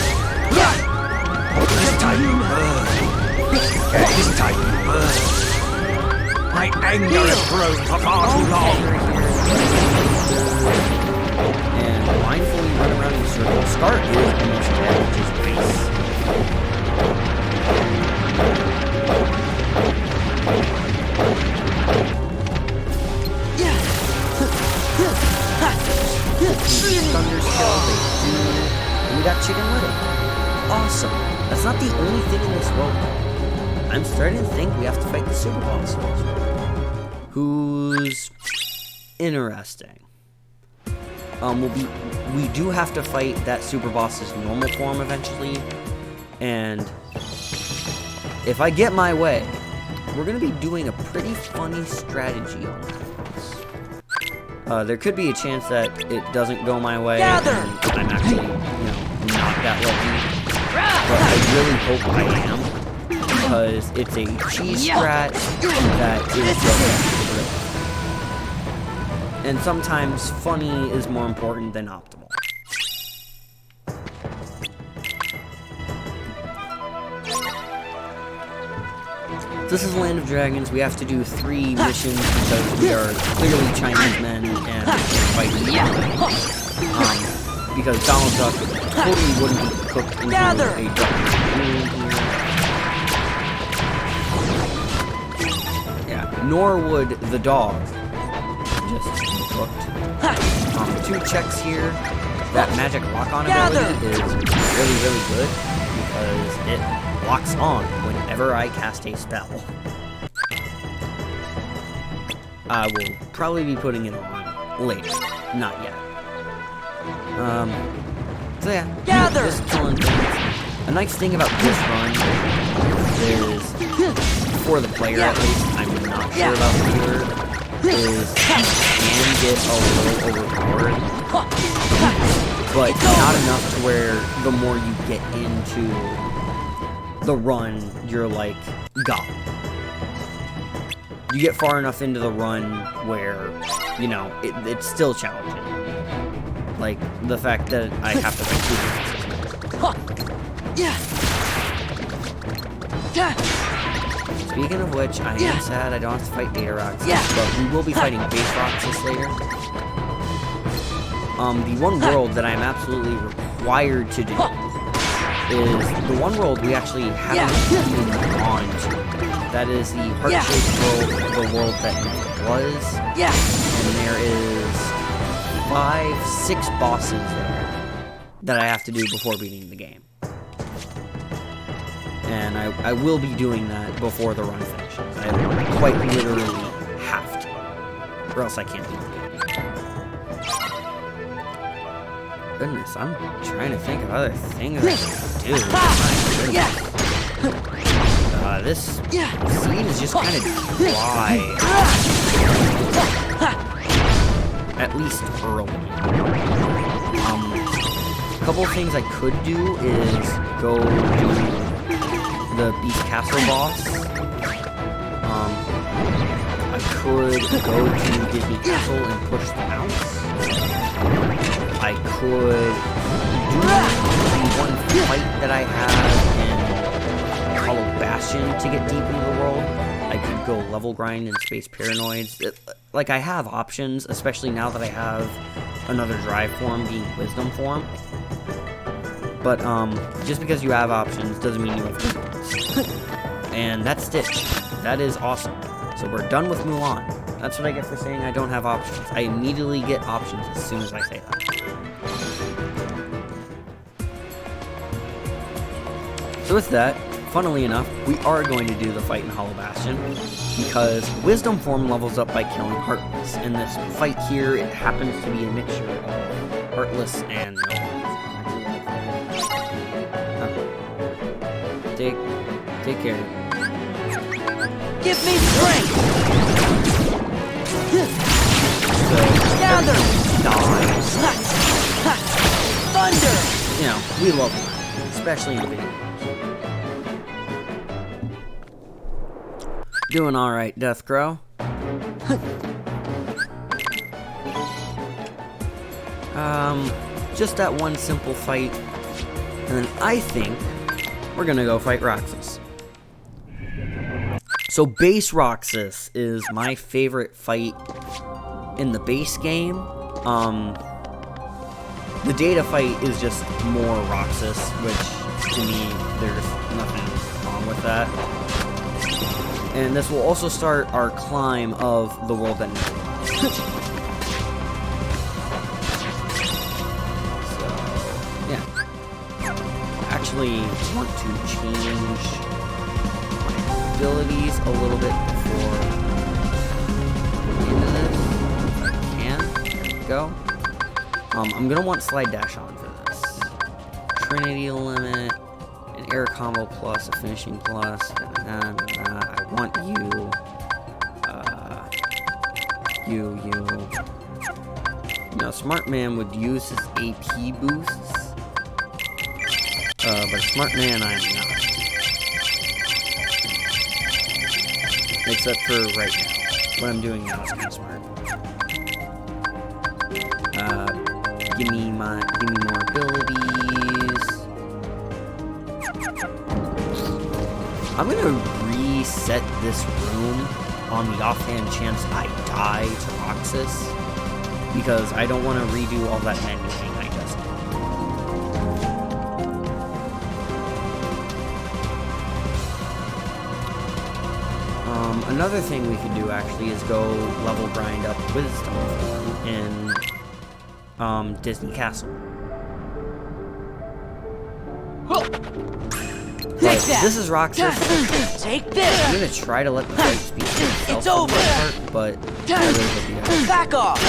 This time you burn. This time you burn. My anger has grown for far too long. And mindfully run around in circles. Scar is the most advantageous base. Thunder skill, they do. And we got Chicken Little. Awesome. That's not the only thing in this world, though. I'm starting to think we have to fight the Super Boss, who's interesting. we do have to fight that super boss's normal form eventually, and if I get my way, we're gonna be doing a pretty funny strategy on this. There could be a chance that it doesn't go my way, and I'm actually, not that lucky. But I really hope I am, because it's a cheese strat that is just great. And sometimes funny is more important than optimal. This is Land of Dragons. We have to do 3 missions because we are clearly Chinese men and fighting. Because Donald Duck totally wouldn't be cooked into a duck. Yeah, nor would the dog just be cooked. 2 checks here. That magic lock-on ability is really, really good because it locks on whenever I cast a spell. I will probably be putting it on later, not yet. So yeah, just killing things. A nice thing about this run is, for the player at least, I'm not sure about the viewer, is can get a little overpowered, but not enough to where the more you get into the run, you're like, God. You get far enough into the run where, it's still challenging. Like, the fact that I have to fight 2 Speaking of which, I am sad I don't have to fight Beta Roxas, but we will be fighting Base Roxas later. The one world that I'm absolutely required to do is the one world we actually haven't even gone to. That is the heart-shaped world, the world that was. And there is 5-6 bosses there that I have to do before beating the game. And I will be doing that before the run finishes. I quite literally have to, or else I can't beat the game. Goodness, I'm trying to think of other things I can do. This scene is just kind of dry. At least early. A couple of things I could do is go do the Beast Castle boss. I could go to Disney Castle and push the mouse. I could do the one fight that I have in Hollow Bastion to get deep into the world. I could go level grind in Space Paranoids. Like, I have options, especially now that I have another drive form being Wisdom form. But, just because you have options doesn't mean you have good ones. And that's Stitch. That is awesome. So we're done with Mulan. That's what I get for saying I don't have options. I immediately get options as soon as I say that. So with that, funnily enough, we are going to do the fight in Hollow Bastion, because Wisdom form levels up by killing Heartless, and this fight here, it happens to be a mixture of Heartless and no Heartless. Take care. Give me strength! So, Gather! dies. Thunder! We love that, especially in video games. Doing alright, Death Crow. Just that one simple fight, and then I think we're gonna go fight Roxas. So Base Roxas is my favorite fight in the base game. The data fight is just more Roxas, which to me, there's nothing wrong with that. And this will also start our climb of the world that never was. So, yeah. Actually, want to change my abilities a little bit before into this. If I can. There we go. I'm gonna want slide dash on for this. Trinity limit, an air combo plus, a finishing plus. I want you. You. Now, Smart Man would use his AP boosts. But Smart Man, I am not. Except for right now. What I'm doing now is kind of smart. Give me more abilities. I'm gonna reset this room on the offhand chance I die to Roxas, because I don't want to redo all that menu thing I just did. Another thing we could do actually is go level grind up Wisdom in Disney Castle. Take that. This is Roxas. Take this. I'm gonna try to let the fight speak for itself It's for the over. most part, but I really hope you guys. Back off.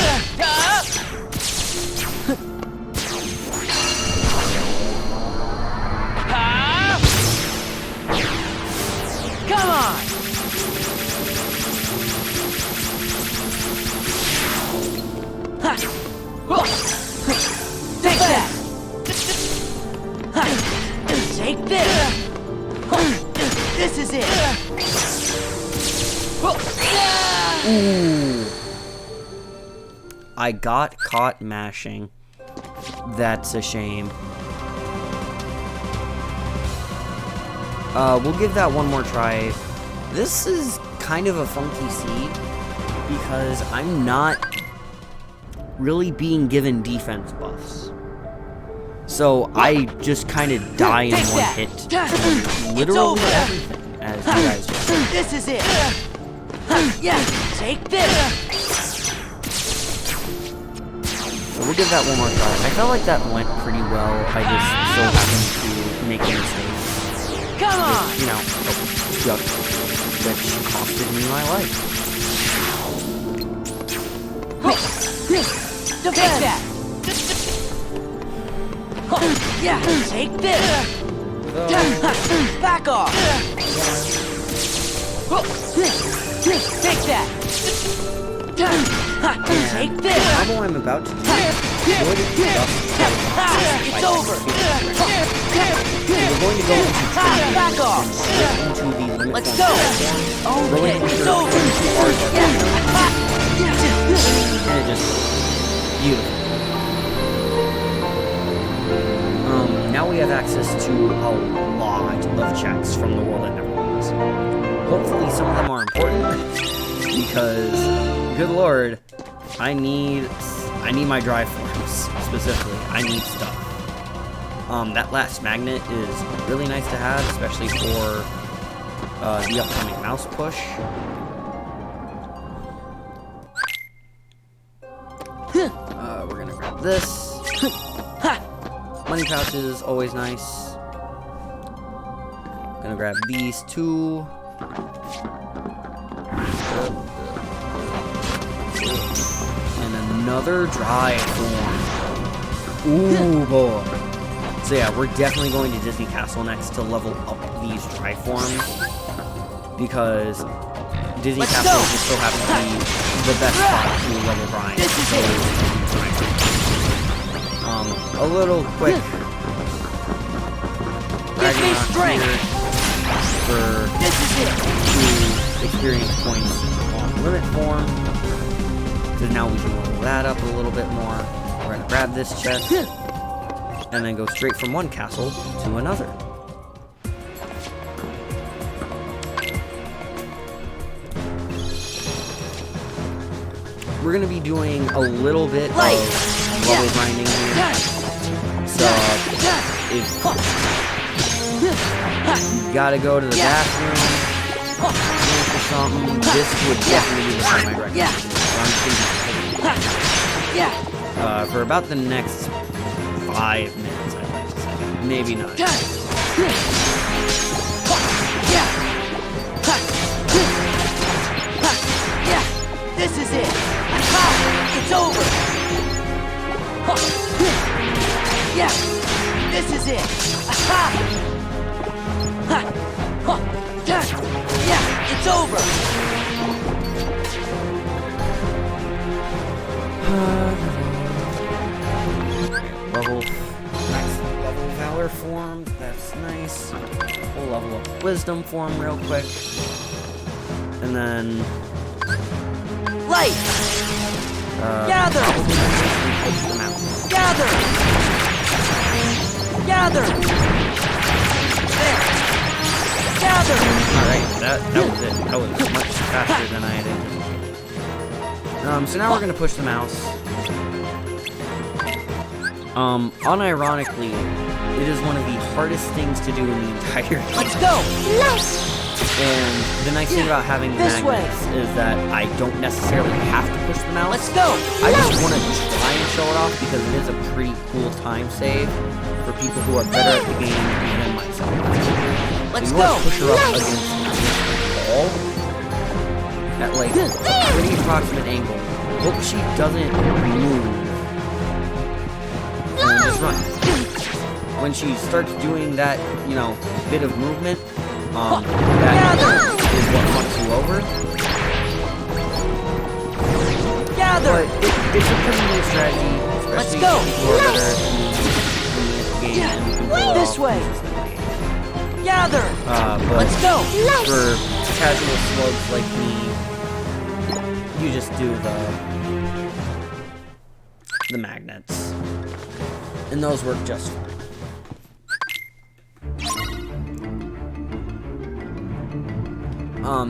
Come on. Take that. Take this. This is it. Ooh. I got caught mashing. That's a shame. We'll give that one more try. This is kind of a funky seed because I'm not really being given defense buffs. So I just kind of die in Take one that. hit. Literally over. everything, as you guys just said. This is it. Yeah. Take this. So we'll give that one more try. I felt like that went pretty well. I just so happened to make a mistake. Come on. You know, which costed me my life. Take that. Yeah. Take this. Back off. Take that. Take this. The combo I'm about to do would It's over. We're going to go into Back off. into the limit Let's form. go. Okay, it's over. And it just beautiful. Now we have access to a lot of checks from the world that never was. Hopefully some of them are important because, good lord, I need my drive forms specifically. I need stuff. That last magnet is really nice to have, especially for the upcoming mouse push. We're gonna grab this. Money pouches, always nice. Gonna grab these two. And another dry form. Ooh, boy. So yeah, we're definitely going to Disney Castle next to level up these dry forms. Because Disney Castle just so happens to be the best spot to level grind. A little quick Ragnarok here for 2 experience points on limit form. So now we can level that up a little bit more. We're gonna grab this chest and then go straight from one castle to another. We're gonna be doing a little bit of level grinding here. So if you gotta go to the bathroom or something, this would definitely be the time I'd recommend. For about the next 5 minutes, I'd like to say. Maybe not. This is it. It's over. Yeah, this is it. Aha! Ha! Ha! Yeah, it's over. Level, next level Valor form, that's nice. We'll level up Wisdom form real quick. And then... Light! Gather! Gather! Gather! There! Gather! Alright, that was it. That was much faster than I had anticipated. So now we're gonna push the mouse. Unironically, it is one of the hardest things to do in the entire game. Let's go! And the nice thing about having This magnets is that I don't necessarily have to push the mouse. Let's go! I just want to try and show it off because it is a pretty cool time save for people who are better at the game than myself. Let's so you want go! to push her up against the wall at like a pretty approximate angle. Hope she doesn't move. And just run. When she starts doing that, you know, bit of movement, that is what fucks you over. Gather! But it's a pretty neat strategy, Let's especially go! if people are better at the game and you can pull it This off way! consistently. Gather! But Let's go! for casual slugs like me, you just do the magnets. And those work just fine.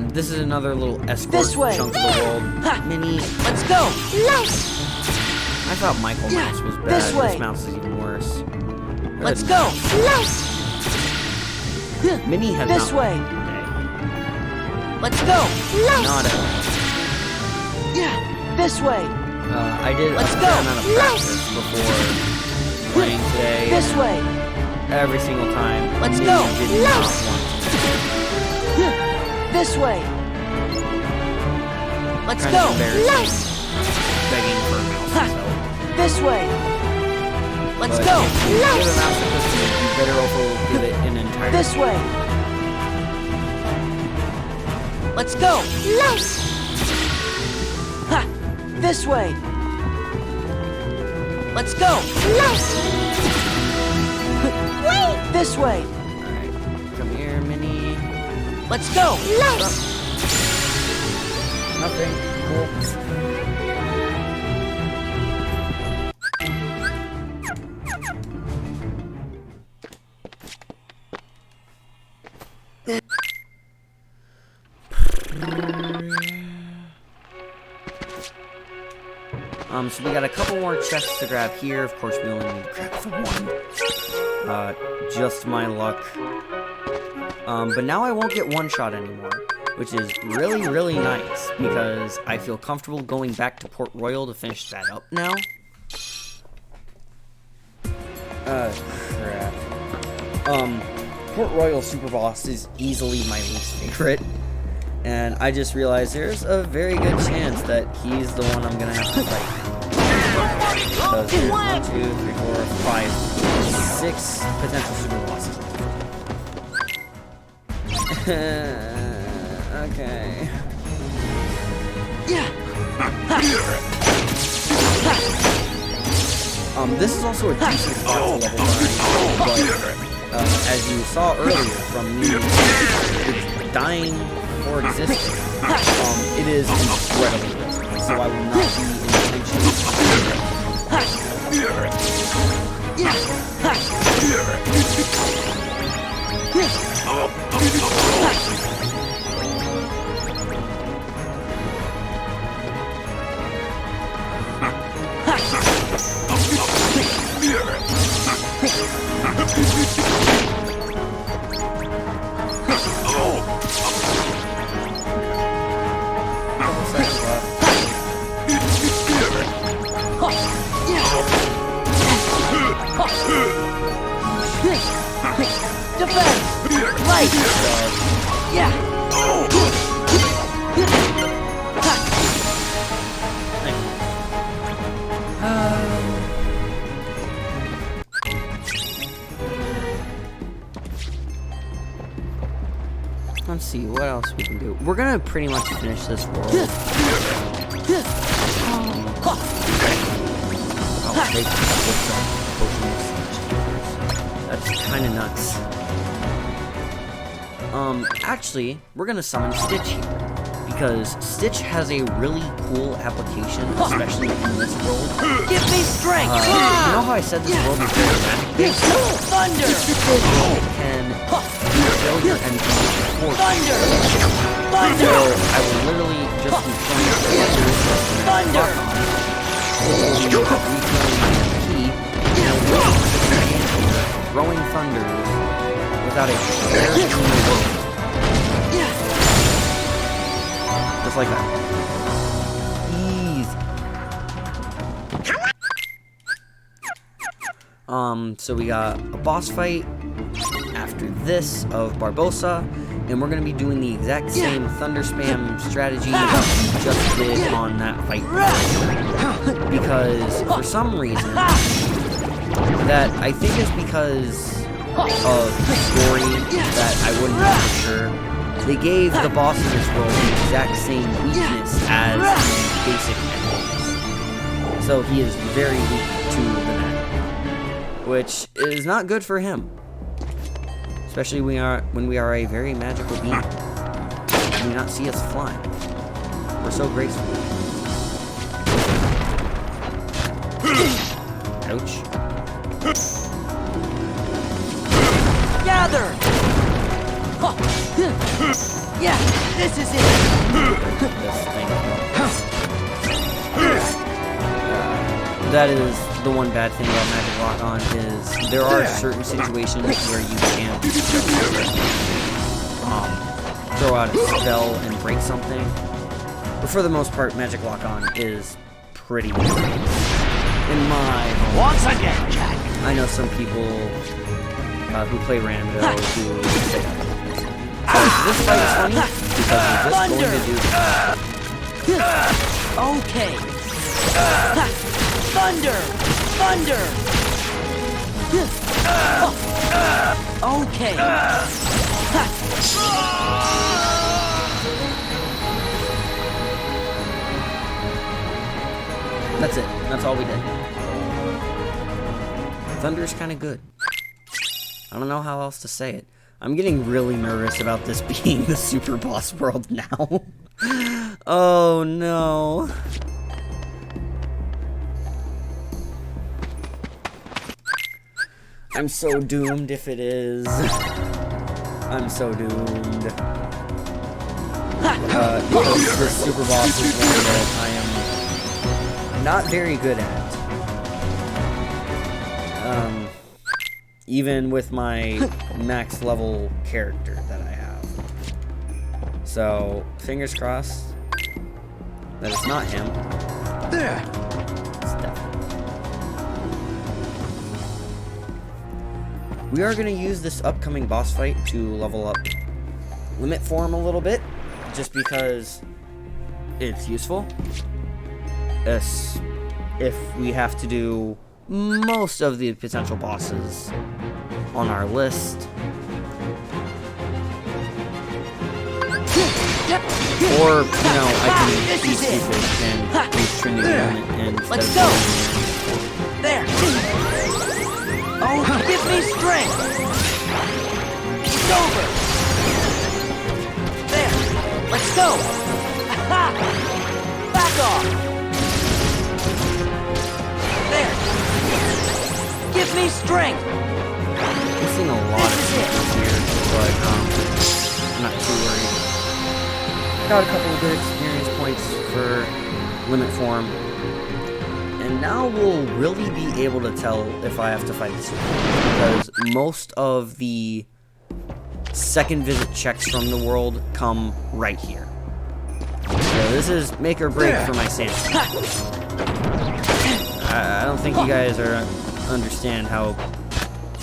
This is another little escort This way. chunk of the world. Mini. Let's go! I thought Michael Mouse was bad. This way. This mouse is even worse. Let's go! Mini has This not way. won today. Let's go! Not at all. Yeah, this way! I did Let's a go. fair amount of practice before playing today. This and way! Every single time. Let's Mini go. did not want to. This way! Let's Kind go! of embarrassing. Begging for a mouse. Ha. So. This way! Let's But go! if you give a mouse a cookie, you better also give it an entire. This way! Let's go! Ha! This way! Let's go! Wait! This way! Alright, come here, Mini. Let's go! Nothing. Cool. So we got a couple more chests to grab here. Of course, we only need to grab the one. Just my luck. But now I won't get one shot anymore, which is really, really nice because I feel comfortable going back to Port Royal to finish that up now. Crap. Port Royal Super Boss is easily my least favorite. And I just realized there's a very good chance that he's the one I'm gonna have to fight. Because there's 1, 2, 3, 4, 5, 6 potential super bosses. Okay. This is also a decent level 9, but as you saw earlier from me dying or existing, it is incredibly risky, so I will not be intentionally. Couple seconds left. Defense! Light! Yeah! let's see what else we can do. We're gonna pretty much finish this world. I'll take that's kind of nuts. Actually, we're gonna summon Stitch here because Stitch has a really cool application, especially in this world. Give me strength! You know how I said this world is very magic-based? Thunder! It can fill your enemies with force. Thunder! So Thunder! I will literally just be throwing Thunder! throwing thunder without a care in the world. Just like that. Easy. So we got a boss fight after this of Barbossa, and we're gonna be doing the exact same thunder spam strategy that we just did on that fight. Because for some reason, that I think is because of the story that I wouldn't know for sure, they gave the boss in this world the exact same weakness as the basic enemies. So he is very weak to the net, which is not good for him. Especially when we are a very magical being. You do not see us flying. We're so graceful. Ouch. Gather! Yeah, this is it! This thing. That is the one bad thing about Magic Lock-On is there are certain situations where you can't throw out a spell and break something. But for the most part, Magic Lock-On is pretty good. In my home. Once again, Jack. I know some people who play Rando who say that. So this fight is funny because we're just going to do that. Okay. Thunder! Thunder! Okay. That's it. That's all we did. Thunder's kind of good. I don't know how else to say it. I'm getting really nervous about this being the super boss world now. Oh no. I'm so doomed if it is. I'm so doomed. Because this super boss is one that I am not very good at. Even with my max level character that I have. So, fingers crossed that it's not him. There. It's definitely. We are going to use this upcoming boss fight to level up limit form a little bit, just because it's useful. If we have to do most of the potential bosses on our list. Or, you know, I can be stupid and use Trinity Element and Let's go! There! Oh, give me strength! It's over! There! Let's go! Ha! Back off! There! Give me strength! I'm seeing a lot of people here, but I'm not too worried. Got a couple of good experience points for limit form. And now we'll really be able to tell if I have to fight the super. Because most of the second visit checks from the world come right here. So this is make or break for my sanity. I don't think you guys understand how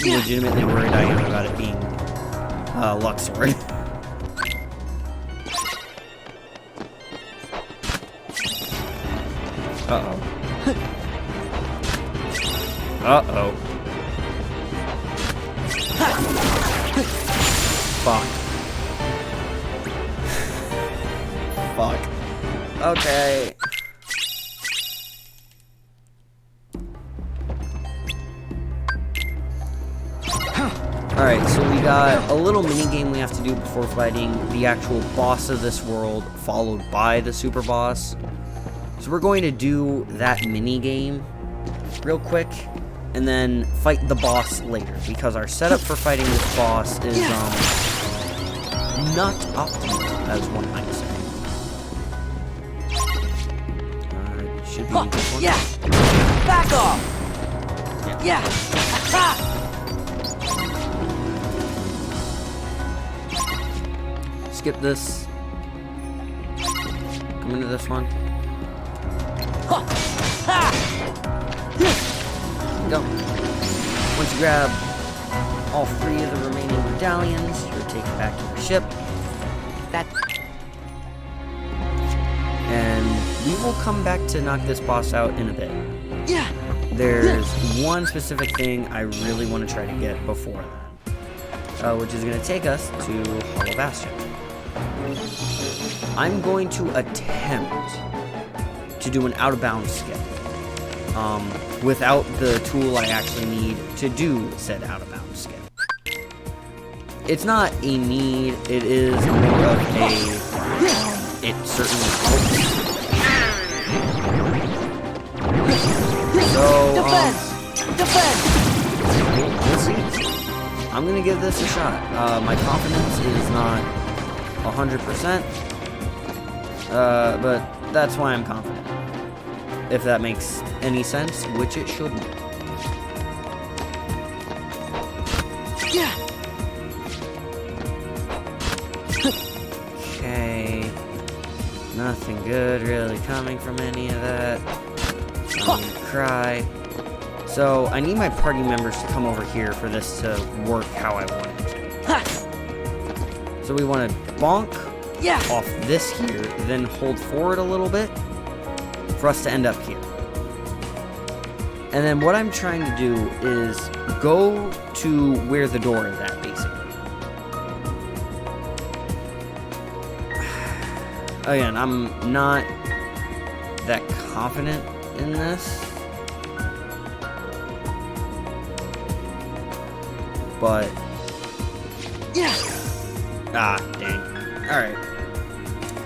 legitimately worried I am about it being Luxord. Uh-oh. Uh-oh. Fuck. Okay. Alright, so we got a little mini game we have to do before fighting the actual boss of this world, followed by the super boss. So we're going to do that mini game real quick, and then fight the boss later, because our setup for fighting this boss is not optimal, as one might say. Should be this one. Yeah! Back off! Yeah! Ha! Skip this. Come into this one. Go. Once you grab all 3 of the remaining medallions, you're taken back to your ship. And we will come back to knock this boss out in a bit. Yeah! There's one specific thing I really want to try to get before that, which is going to take us to Hollow Bastion. I'm going to attempt to do an out-of-bounds skip without the tool I actually need to do said out-of-bounds skip. It's not a need, it is more of a... it certainly helps. So, Defend! we'll see. I'm gonna give this a shot. My confidence is not 100%, but that's why I'm confident. If that makes any sense, which it shouldn't. Yeah! Okay. Nothing good really coming from any of that. I'm gonna cry. So, I need my party members to come over here for this to work how I want it to. So we want to bonk off this here, then hold forward a little bit for us to end up here. And then what I'm trying to do is go to where the door is at, basically. Again, I'm not that confident in this. But... ah, dang. Alright.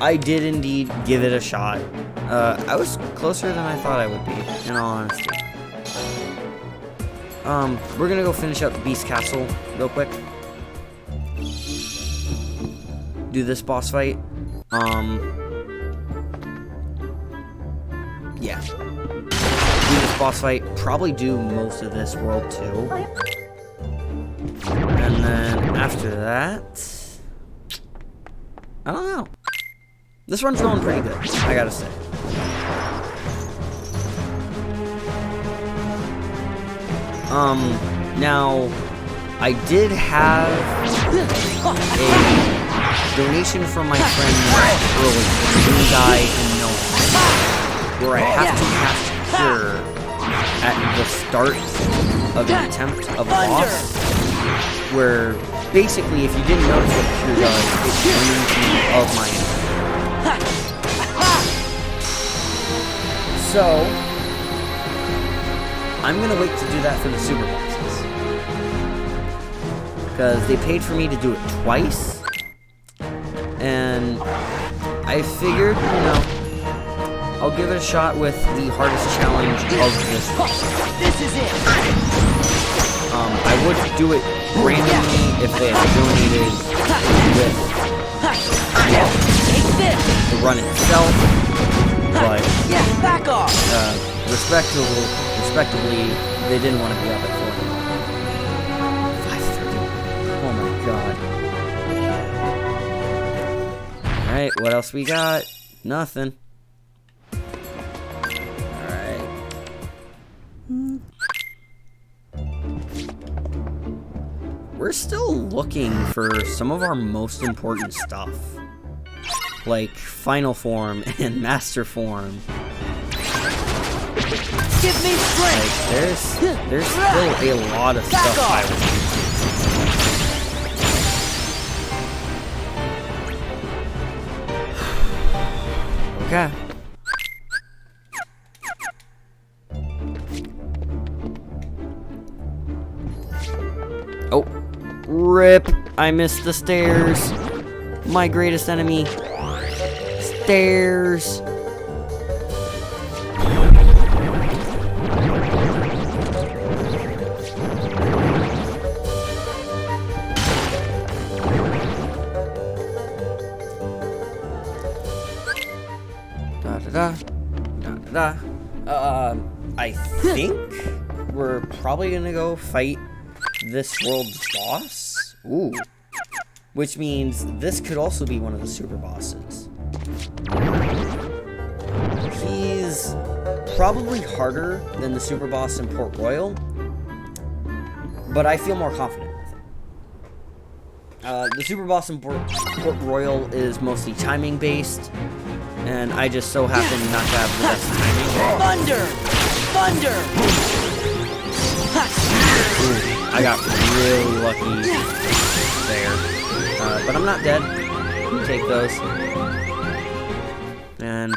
I did indeed give it a shot. I was closer than I thought I would be, in all honesty. We're gonna go finish up Beast Castle real quick. Do this boss fight. Yeah. Do this boss fight. Probably do most of this world too. And then after that... I don't know. This run's going pretty good, I gotta say. Now, I did have a donation from my friend earlier, the new guy in Nova, where I have to cast Cure at the start of an attempt of a boss, where basically, if you didn't notice what Cure does, it removes me of my enemy. So, I'm gonna wait to do that for the super bosses. Because they paid for me to do it twice. And I figured, you know, I'll give it a shot with the hardest challenge of this one. This is it! I would do it randomly if they had donated with the run itself, but back off! respectively, they didn't want to be up at 4. 5:30. Oh my god. Alright, what else we got? Nothing. Alright. We're still looking for some of our most important stuff. Like Final Form and Master Form. Give me strength! Like, there's still a lot of stuff I would do. Okay. Oh, rip. I missed the stairs. My greatest enemy. Stairs. I think we're probably gonna go fight this world's boss. Ooh. Which means this could also be one of the super bosses. He's probably harder than the super boss in Port Royal, but I feel more confident with it. The super boss in Port Royal is mostly timing based, and I just so happen not to have the best timing. Thunder! Thunder! Ooh, I got really lucky there. But I'm not dead. Take those. And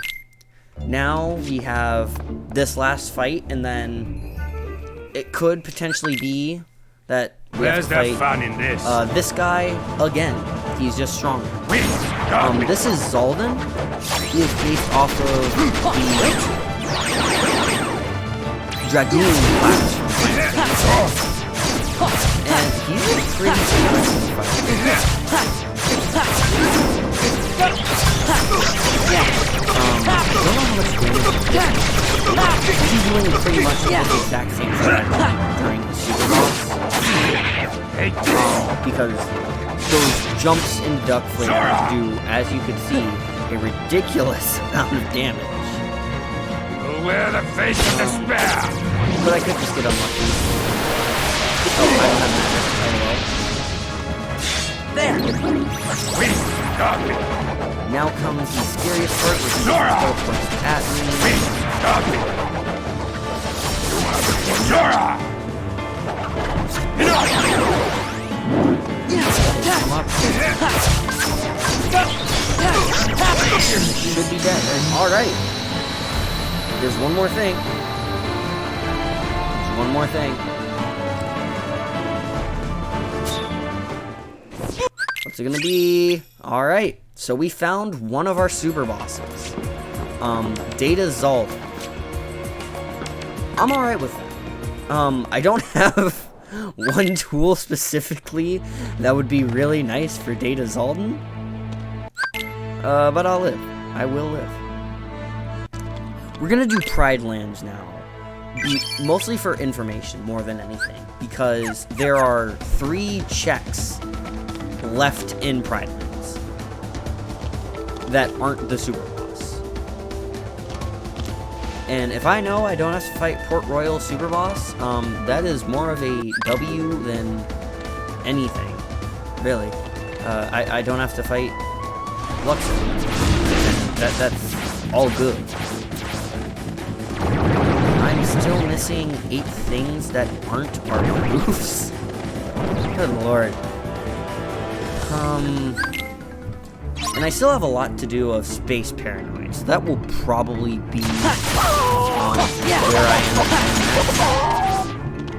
now we have this last fight, and then it could potentially be that we have to fight fun in this? this guy again. He's just stronger. This is Zaldin. He is based off of the Dragoon class. And he's a pretty interesting fighter. I don't know how much damage he's doing pretty much the exact same strategy during the super boss. Because those jumps in duck flares do, as you can see, a ridiculous amount of damage. Wear the face of despair! But I could just get unlucky. Oh, I don't have magic. Oh well. There. Now comes the scariest part, which is the points at me. Come up. Should be dead. Alright. There's one more thing. There's one more thing. What's it gonna be? Alright. So we found one of our super bosses. Data Zald. I'm alright with that. I don't have one tool specifically that would be really nice for Data Zaldin. But I'll live. I will live. We're gonna do Pride Lands now. Mostly for information more than anything. Because there are 3 checks left in Pride Lands that aren't the super boss. And if I know I don't have to fight Port Royal super boss, that is more of a W than anything. Really. I don't have to fight Luxor. That's all good. I'm still missing 8 things that aren't our roofs. Good lord. And I still have a lot to do of Space Paranoid, so that will probably be where I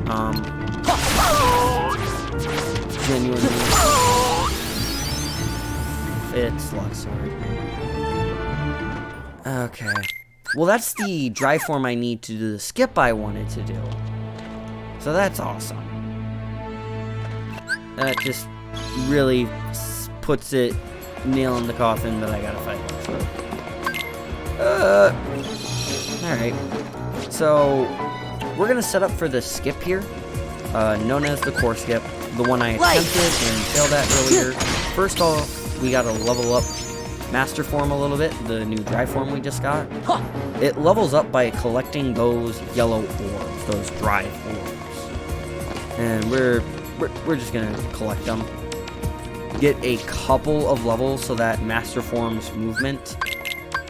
am. Genuinely. It's Luxor. Okay. Well, that's the drive form I need to do the skip I wanted to do. So that's awesome. That just really puts it nail in the coffin that I gotta fight. Alright. So, we're gonna set up for the skip here, known as the core skip, the one I attempted and failed at earlier. First off, we gotta level up Master Form a little bit, the new drive form we just got. It levels up by collecting those yellow orbs, those drive orbs. And we're just gonna collect them. Get a couple of levels so that Master Form's movement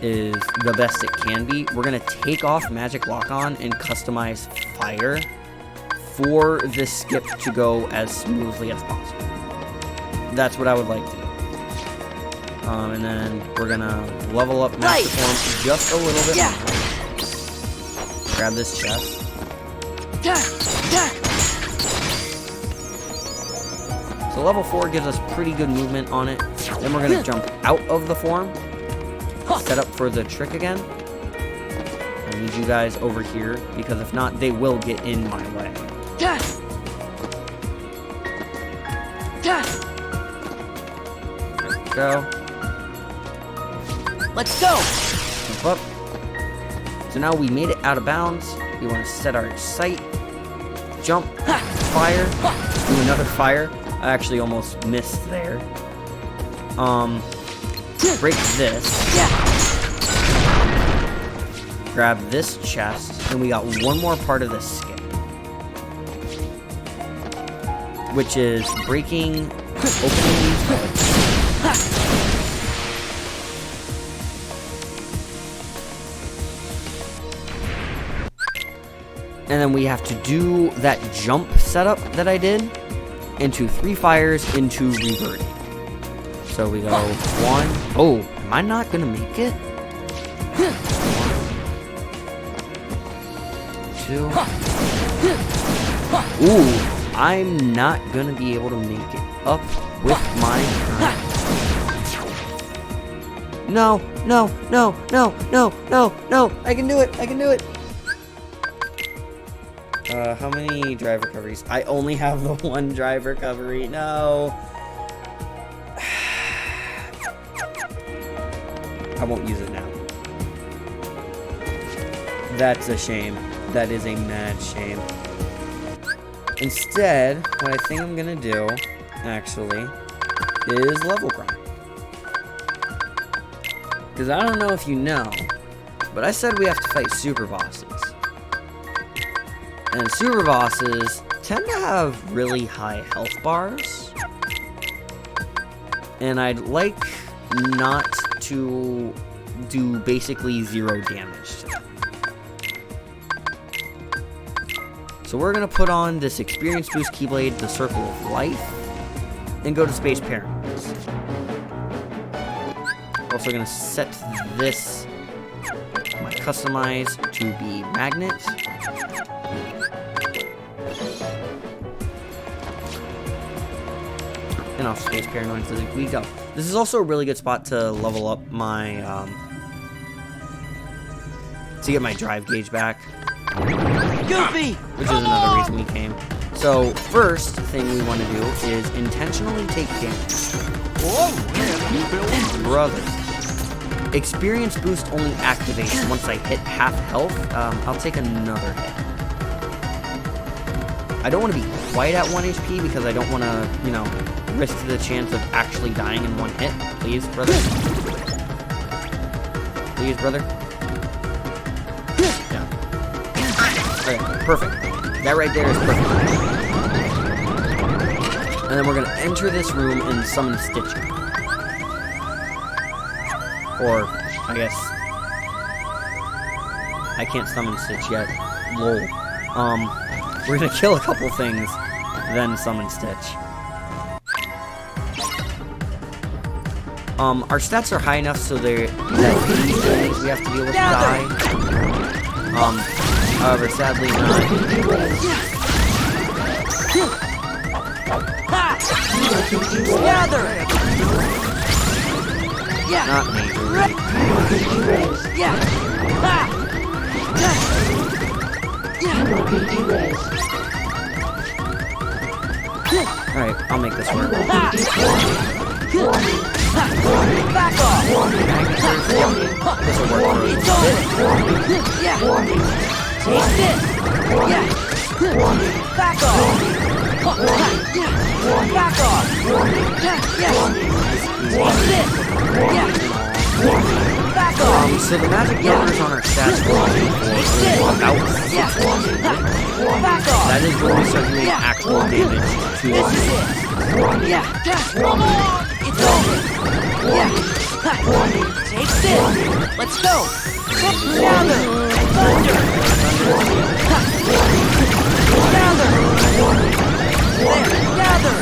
is the best it can be. We're gonna take off Magic Lock-On and customize Fire for this skip to go as smoothly as possible. That's what I would like to do. And then we're gonna level up Master Form just a little bit. Grab this chest. So level 4 gives us pretty good movement on it. Then we're gonna jump out of the form, set up for the trick again. I need you guys over here, because if not, they will get in my way. There we go. Let's go! Jump up. So now we made it out of bounds. We want to set our sight. Jump. Fire. Do another fire. I actually almost missed there. Break this. Grab this chest. And we got one more part of this skip. Which is opening these heads. And then we have to do that jump setup that I did into 3 fires into reverting. So we go 1. Oh, am I not gonna make it? 2. Ooh, I'm not gonna be able to make it up with my current. No, no, no, no, no, no, no! I can do it! I can do it! How many drive recoveries? I only have the 1 drive recovery. No. I won't use it now. That's a shame. That is a mad shame. Instead, what I think I'm gonna do, actually, is level grind. Because I don't know if you know, but I said we have to fight super bosses. And super bosses tend to have really high health bars. And I'd like not to do basically 0 damage to them. So we're going to put on this Experience Boost Keyblade, the Circle of Life, and go to Space Pyramids. Also going to set this, my Customize, to be Magnet. And off Space Paranoid as we go. This is also a really good spot to level up my, to get my drive gauge back. Goofy! Which is another reason we came. So, first thing we want to do is intentionally take damage. Brother. Experience Boost only activates once I hit half health. I'll take another hit. I don't want to be quite at 1 HP because I don't want to, you know, risk the chance of actually dying in 1 hit. Please, brother. Please, brother. Yeah. Okay, perfect. That right there is perfect. And then we're going to enter this room and summon Stitch. Or, I guess, I can't summon Stitch yet. Lol. We're going to kill a couple things, then summon Stitch. Our stats are high enough so that these things we have to deal with die. However, sadly not. Gather! Not major. Yeah! Alright, I'll make this work. Back off! This will work for It's us. over! Yeah! Take this! Yeah! Back off! Back off! Yeah! Take this! Yeah! Back off! So the magic numbers on our stats will be about 6. Yeah! Back off! That is when we start doing actual damage to This is it! Yeah! Come on! It's over! Yeah! Take this! Let's go! Gather! Thunder! Gather! There! Gather!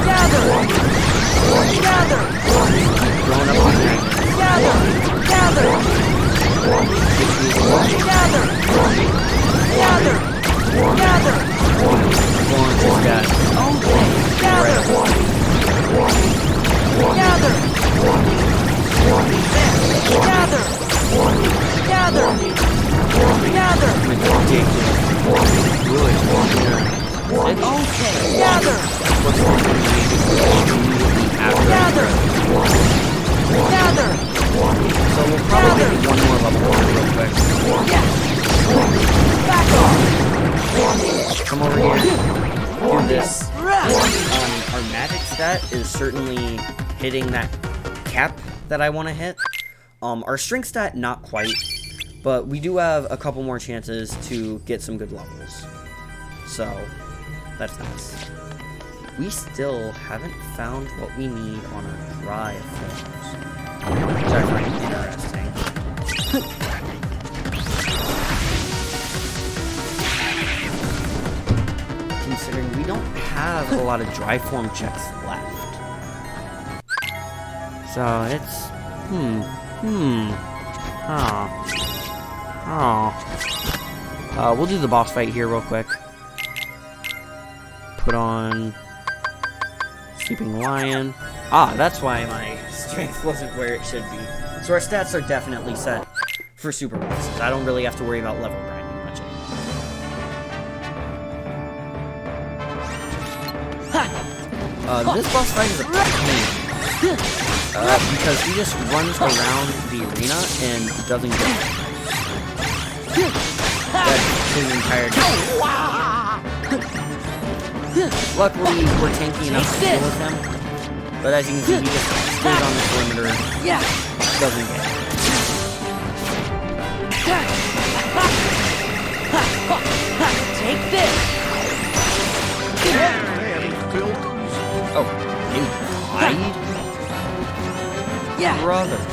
Gather! Gather! throwing up on that. Gather! Gather! Gather! Gather! Gather! Launch his gas. Okay! Gather! Gather! Gather! Gather! Gather! Okay, gather! Gather! Gather! So we'll probably do one more level real quick. Yeah! Back off! Come over here. Do this. Our magic stat is certainly hitting that cap that I want to hit. Our strength stat, not quite. But we do have a couple more chances to get some good levels. So, that's nice. We still haven't found what we need on our drive forms, which I find interesting. Considering we don't have a lot of drive form checks left. So it's we'll do the boss fight here real quick. Put on Sleeping Lion. Ah, that's why my strength wasn't where it should be. So our stats are definitely set for super bosses. I don't really have to worry about level grinding much anymore. This boss fight is a pain. Because he just runs around the arena and doesn't get it. That's his entire game. Luckily, we're tanky enough to deal with him. But as you can see, he just stays on the perimeter. Doesn't get it. Take this! Oh, he died? Brothers.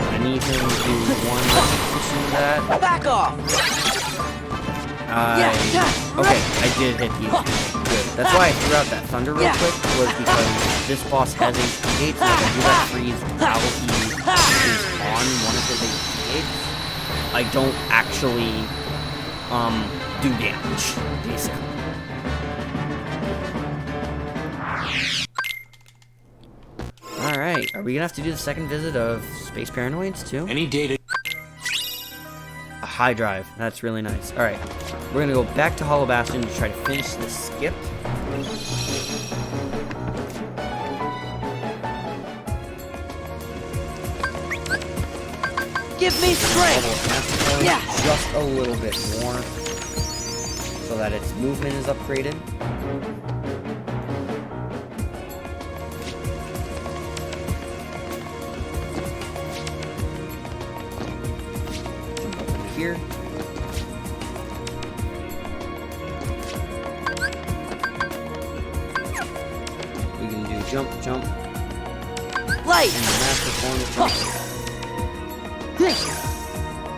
I need him to do one repetition of that. Back off! Okay, I did hit the HP. Good. That's why I threw out that thunder real quick, was because this boss has HP gates, and if I do that freeze while he is on one of his HP gates, I don't actually, do damage, basically. Alright, are we gonna have to do the second visit of Space Paranoids, too? Any data? A high drive. That's really nice. Alright, we're gonna go back to Hollow Bastion to try to finish this skip. Give me strength! Just a little bit more, so that its movement is upgraded. Here. We can do jump, jump, Light! and master form jump.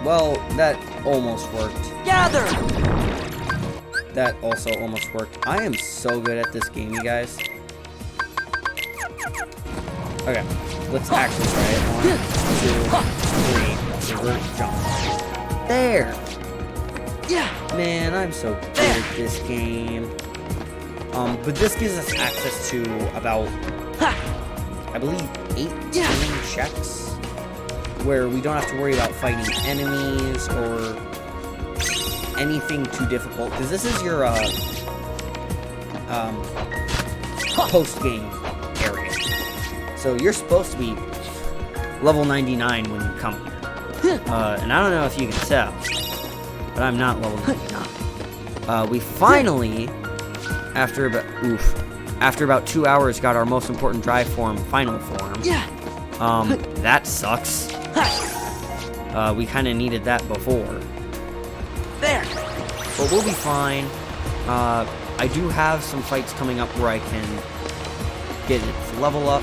Well, that almost worked. Gather! That also almost worked. I am so good at this game, you guys. Okay, let's actually try it. 1, 2, 3, revert, jump. There! Man, I'm so good at this game. But this gives us access to about, I believe, 18 checks, where we don't have to worry about fighting enemies or anything too difficult, because this is your, post-game area. So you're supposed to be level 99 when you come here. And I don't know if you can tell, but I'm not level 99. We finally, after about 2 hours, got our most important drive form, final form. That sucks. We kind of needed that before. There! But we'll be fine. I do have some fights coming up where I can get its level up.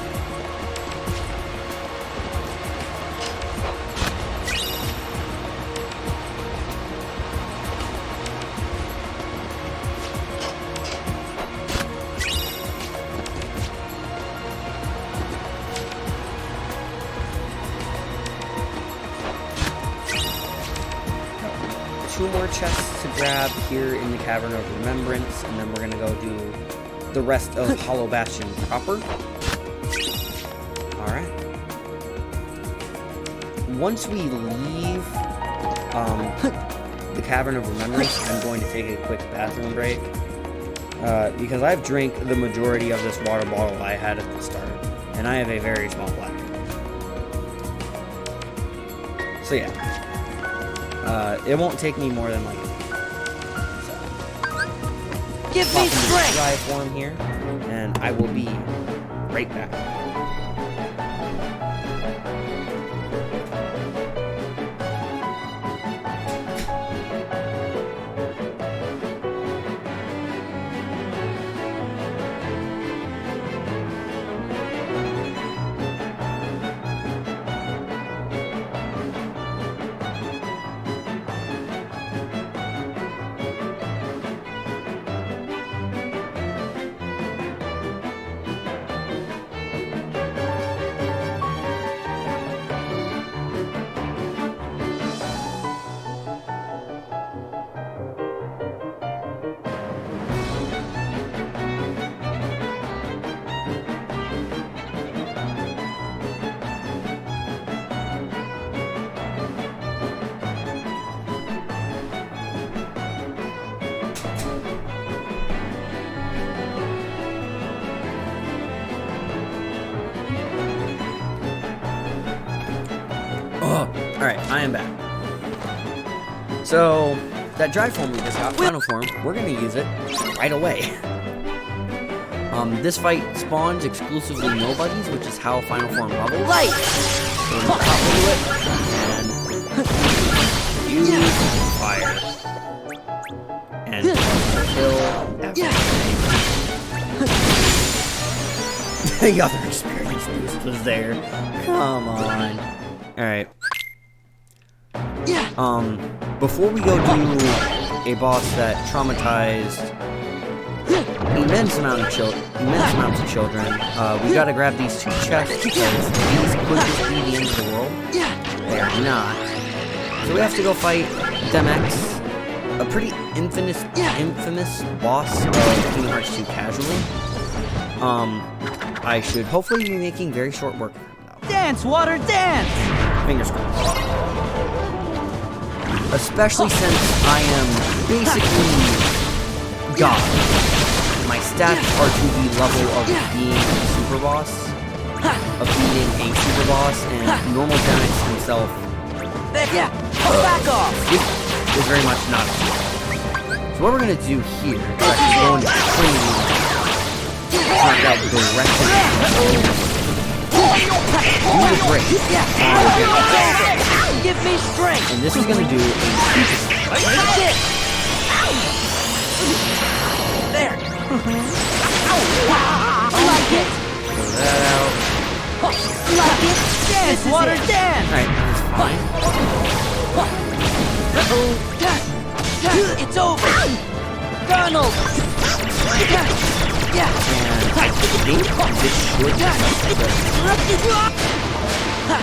2 more chests to grab here in the Cavern of Remembrance, and then we're gonna go do the rest of Hollow Bastion proper. Alright. Once we leave the Cavern of Remembrance, I'm going to take a quick bathroom break. Because I've drank the majority of this water bottle I had at the start. And I have a very small bladder. So yeah. It won't take me more than like... Give me strength! Dry form here. And I will be right back. Alright, I am back. So, that dry form we just got, final form, we're gonna use it right away. This fight spawns exclusively nobodies, which is how final form levels. Light! So we're gonna pop into it, and use fire. And kill everything. The other experience boost was there. Come on. Alright. Before we go do a boss that traumatized immense amounts of children, we gotta grab these 2 chests because these could just be the end of the world. They are not. So we have to go fight Demex, a pretty infamous boss of Kingdom Hearts 2 casually. I should hopefully be making very short work of him though. Dance, water, dance! Fingers crossed. Especially since I am basically God. My stats are to the level of being a super boss, and normal Demex himself Back off! is very much not a super boss. So what we're going to do here is actually go into training that directly do the break. Give me strength! And this is going to do a That's it! There! Like it! throw that out. Like it! Dance, water, dance! Alright, that's fine. It's over! Donald! Yeah! And I think this should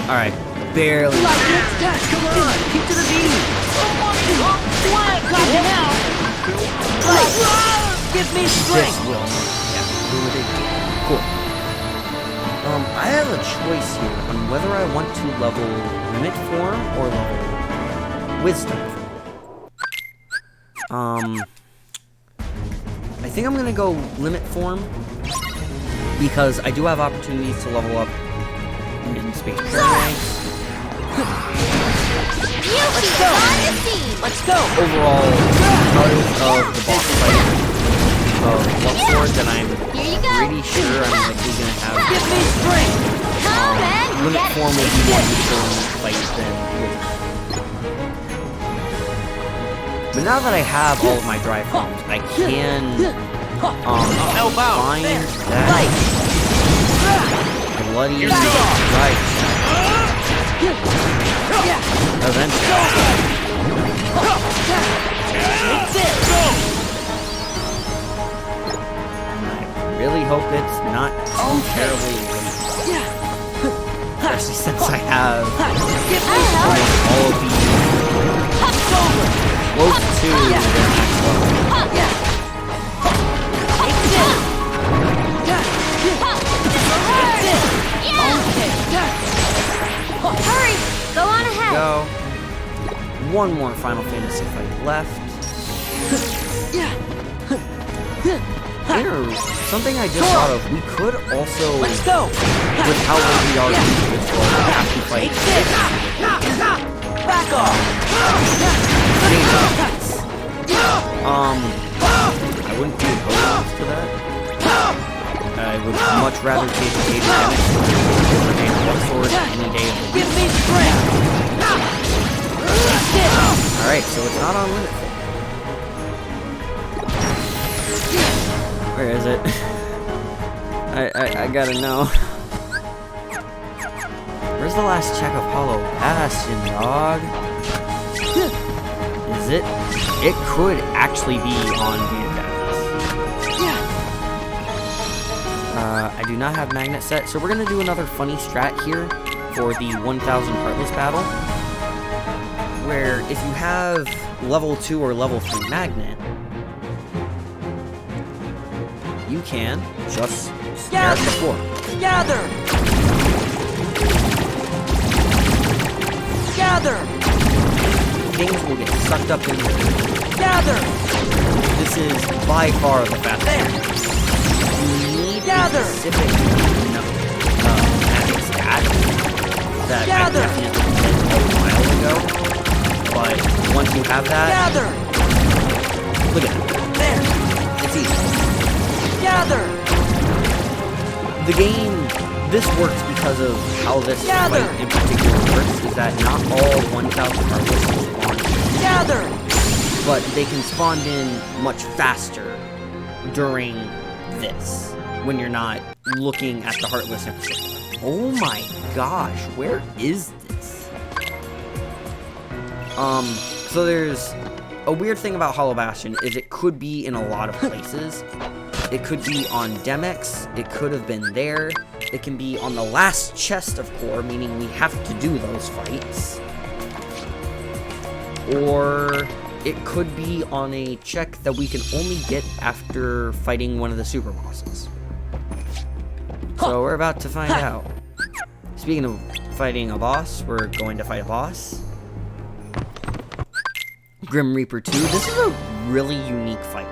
Alright, barely. Like it! Come on! Keep to the beat! Got it now! Like, give me This strength! will. Yeah, do it again. Cool. I have a choice here on whether I want to level Limit Form or level Wisdom Form. I think I'm gonna go Limit Form because I do have opportunities to level up in Space Paradise. Let's go! Let's go! Overall, because of the boss fight of Luxord that I'm pretty sure I'm likely gonna have Give me strength! Limit Form will be more useful in this fight than Wisdom. But now that I have all of my dry forms, I can Help out! find that bloody dry eventually. That's it! I really hope it's not too terribly late. Especially since I have almost all of these close to the next level. Hurry! Go on ahead! Go. One more Final Fantasy fight left. Here, something I just thought of, we could also, Let's go! with how low we are in this world, have to fight Back off! I wouldn't be opposed to that. I would much rather take the KH2FM or sword any day of the week. Give me strength! Alright, so it's not on limit. Where is it? I gotta know. Where's the last check of Hollow Bastion, dog? Is it? It could actually be on VFX. I do not have magnet set, so we're gonna do another funny strat here for the 1000 Heartless battle. Where if you have level 2 or level 3 magnet, you can just stare at the floor. Gather! Gather! Things will get sucked up in here. Gather! This is by far the fastest. You need Gather! a specific magic stat that Gather! I definitely did a while ago. But once you have that, Gather! look at it. There! It's easy. Gather! The game, this works because of how this Gather! fight in particular works, is that not all 1000 Heartless spawn in, Gather! but they can spawn in much faster during this, when you're not looking at the Heartless in particular. Oh my gosh, where is this? So there's a weird thing about Hollow Bastion is it could be in a lot of places. It could be on Demex, it could have been there, it can be on the last chest of core, meaning we have to do those fights. Or it could be on a check that we can only get after fighting one of the super bosses. So we're about to find out. Speaking of fighting a boss, we're going to fight a boss. Grim Reaper 2. This is a really unique fight.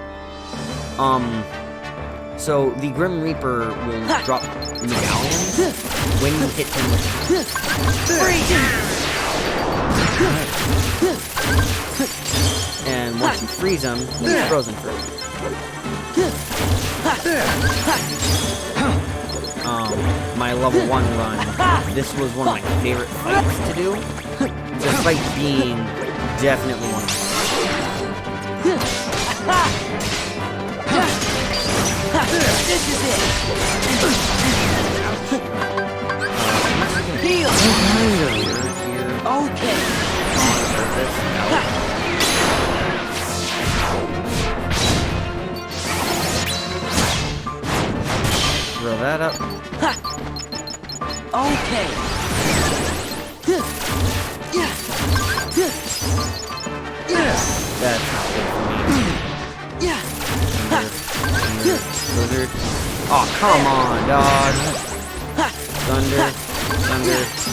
So the Grim Reaper will drop medallions when you hit him with and once you freeze him, he's frozen forever. My level 1 run, this was one of my favorite fights to do. Despite being definitely one of my This is it! Heal! Okay! Throw that up. Okay! That's not good for me. Blizzard. Oh, come on, dog. Thunder,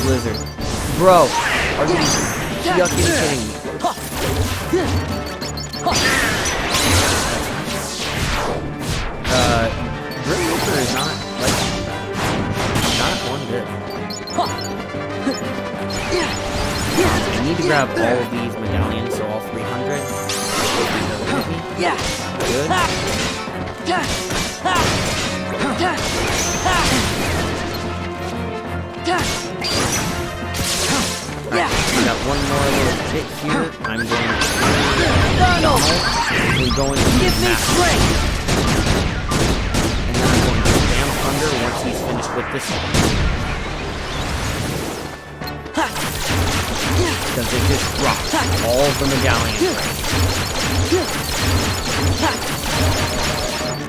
blizzard. Bro, are you fucking kidding me? Grim Reaper is not, like, not one bit. I need to grab all of these medallions, so all 300. Yeah! Good. Yeah! I got one more little bit here. I'm going to I'm going to Give me strength! and then I'm going to spam Thunder once he's finished with this one. Because it just dropped all of the medallions.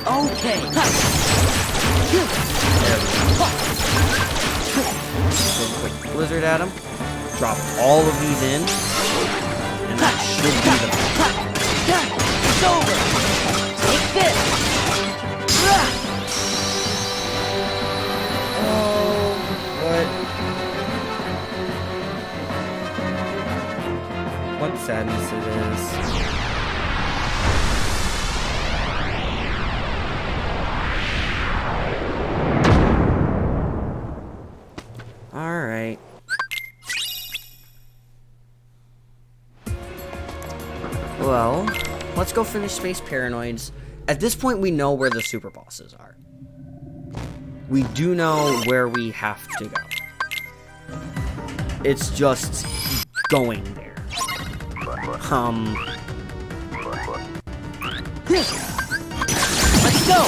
Okay! There we go. Real quick blizzard at him. Drop all of these in. And that should be the sadness it is. Alright. Well, let's go finish Space Paranoids. At this point, we know where the super bosses are. We do know where we have to go. It's just going there. Let's go!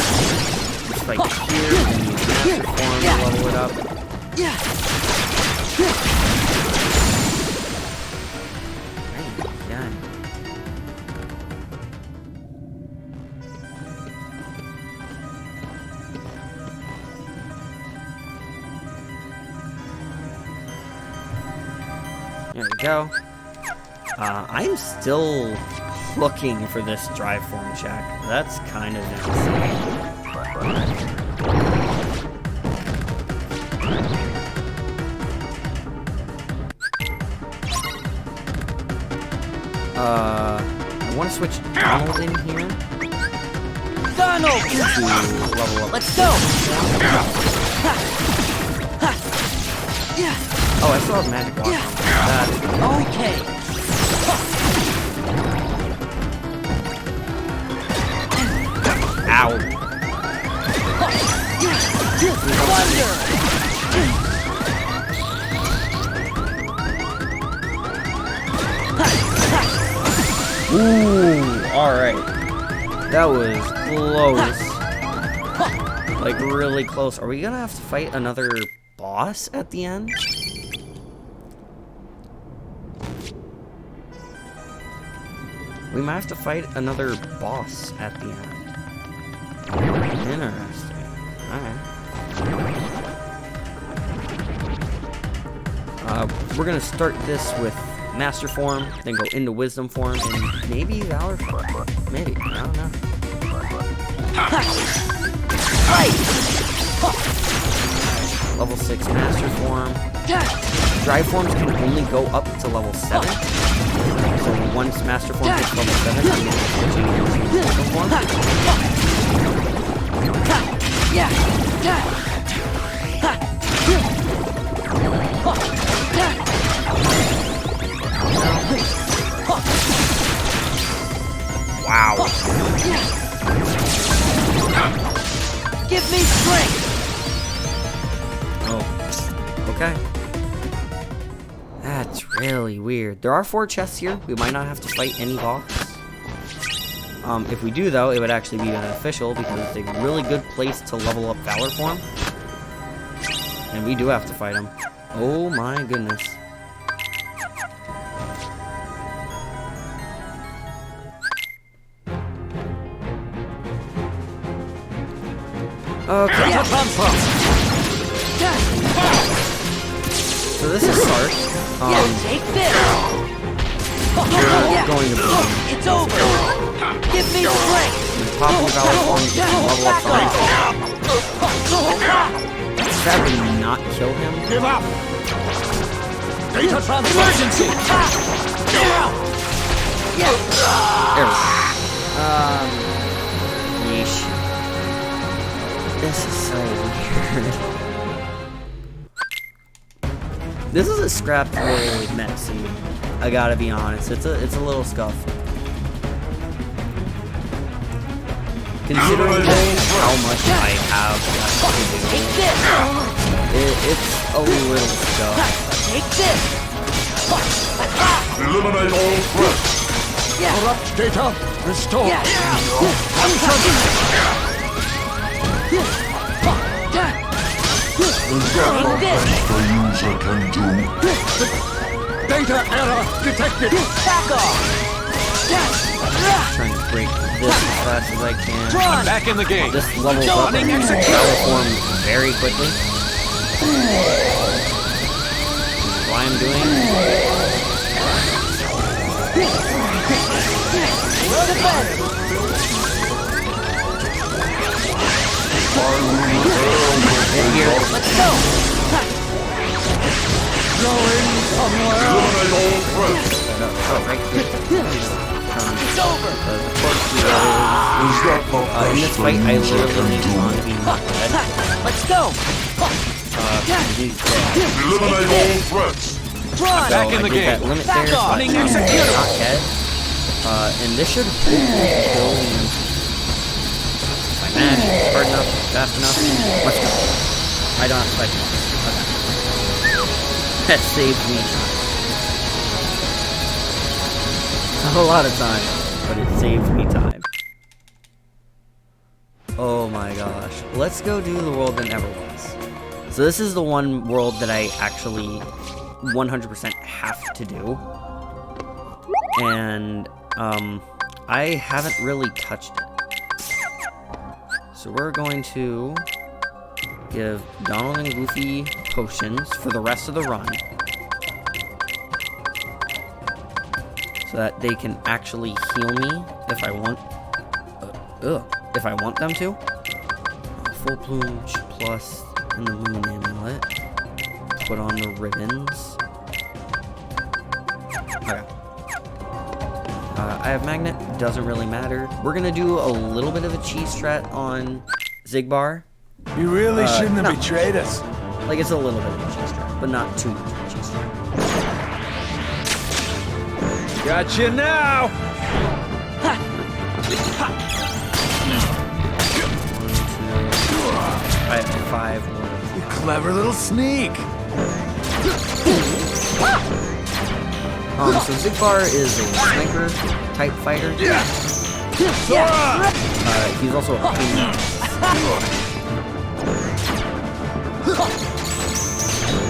Just like here, and form, level it up. Yeah. Yeah. There we go. I'm still looking for this drive form check. That's kind of insane. I want to switch Donald in here. Donald! To level up. Let's go! Oh, I still have magic water. Okay. Ow. Ooh, alright. That was close. Like, really close. Are we gonna have to fight another boss at the end? We might have to fight another boss at the end. Interesting. Alright. We're gonna start this with Master Form, then go into Wisdom Form, and maybe Valor Form. Maybe. I don't know. Level 6 Master Form. Drive Forms can only go up to level 7. So once Master Form hits level 7, I'm going to switch into Wisdom Form. Wow. Give me strength! Oh. Okay. That's really weird. There are 4 chests here. We might not have to fight any boss. If we do, though, it would actually be beneficial because it's a really good place to level up Valor Form. And we do have to fight him. Oh my goodness. Okay. So this is Sark. Take this! We're going to be It's over! Give me strength! popping Valor Form to level up Sark. Sadly not kill him. Give up! Data emergency! There we go. Yeesh. This is so weird. This is a scrapped with Mett scene. I gotta be honest. It's a little scuffed. Considering how much I have left to do, it's a little scuffed. Take this! Eliminate all threats. Corrupt data restored. There's not much the user can do. Data error detected. Back off! Trying to break this as fast as I can. I'm back in the game. This levels up Valor Form very quickly. Why I'm doing? Let's go! Eliminate all threats. Oh, right here. It's over. Because of course he is. Is that the In this best fight, I use I literally can need Ron to do? be dead. Let's go. He's dead. Eliminate all threats. Run. So I did that limit Back there, off. but not dead. And this should hopefully kill me. If I mash hard enough, fast enough. Let's go. I don't have to fight him. Okay. That saved me time. Not a lot of time, but it saved me time. Oh my gosh. Let's go do the world that never was. So this is the one world that I actually 100% have to do. And, I haven't really touched it. So we're going to give Donald and Goofy potions for the rest of the run. So that they can actually heal me if I want. If I want them to. Full plunge plus in the moon amulet. Put on the ribbons. Okay. I have magnet. Doesn't really matter. We're gonna do a little bit of a cheese strat on Zigbar. You really shouldn't have no. betrayed us. Like it's a little bit of a cheese strat, but not too much of a cheese strat. Gotcha now. I have 5 more. You clever little sneak. So Zigbar is a sniper type fighter. He's also a pain.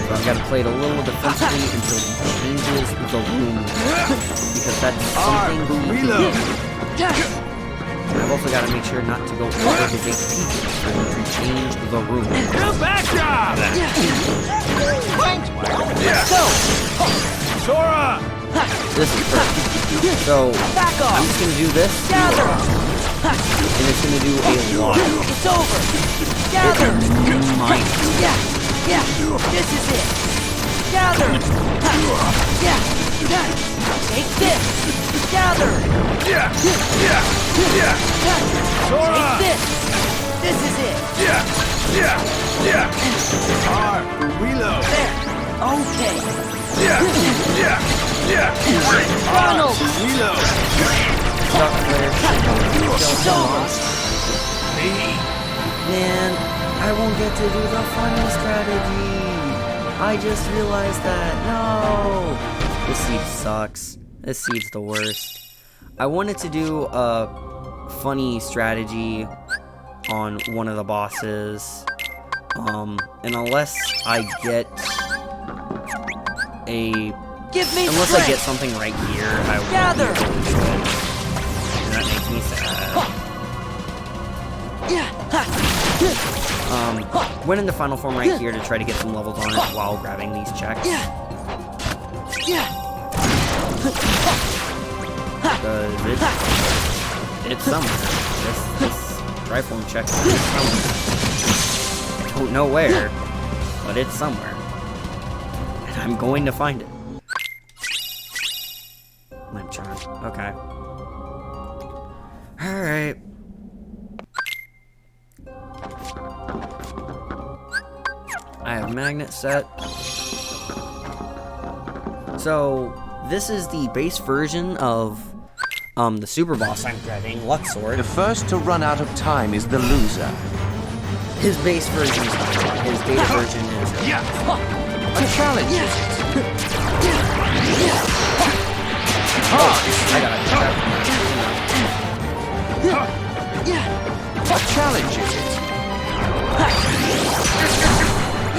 So I've got to play it a little defensively until he changes the room. Because that's something he reload. I've also got to make sure not to go over his HP for him to change the room. Back job. Let's go. Sora. This is perfect. So Back off. I'm just going to do this. Gather. And it's going to do a lot. It's over. Gather. Mine. Yeah. This is it. Gather. Yeah. Take this. Gather. Sora. Take this. This is it. R. Reload. There. Okay. Ronald. Reload. It's over. Man, I won't get to do the funny strategy. I just realized that. No. This seed sucks. This seed's the worst. I wanted to do a funny strategy on one of the bosses. And unless I get unless I get something right here, I won't be able to do it. And that makes me sad. Went in the final form right here to try to get some levels on it while grabbing these checks. Because it's somewhere. This Triform check is somewhere. I don't know where, but it's somewhere. And I'm going to find it. Limp charm. Okay. Alright. I have magnet set. So, this is the base version of the super boss I'm dreading, Luxord. The first to run out of time is the loser. His base version is his beta version is A challenge. I got A challenge is it?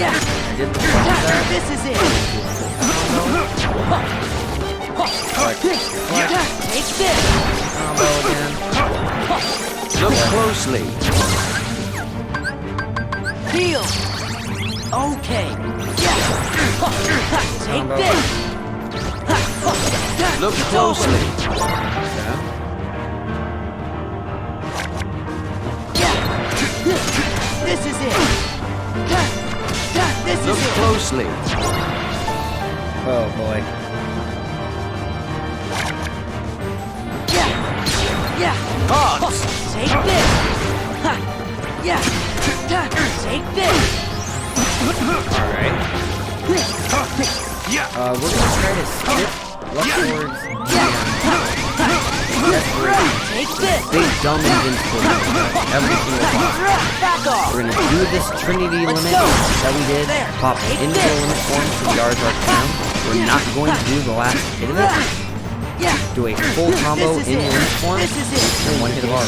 I did that. This is it. Take this. Combo again. Look closely. Heal. Okay. Take this. Look closely. This is it. This Look is it. closely. Oh boy. Yeah. Cards! Take this. Ha. Yeah. Take this. Alright. We're gonna try to skip left towards Take this. big dumb invincible every single boss. Back off. We're gonna do this Trinity Let's limit go. that we did, There. pop Take into this. the limit form so the R's are down. We're not going to do the last hit of it. Yeah. Do a full combo This is in it. limit form This is it. and one hit of R.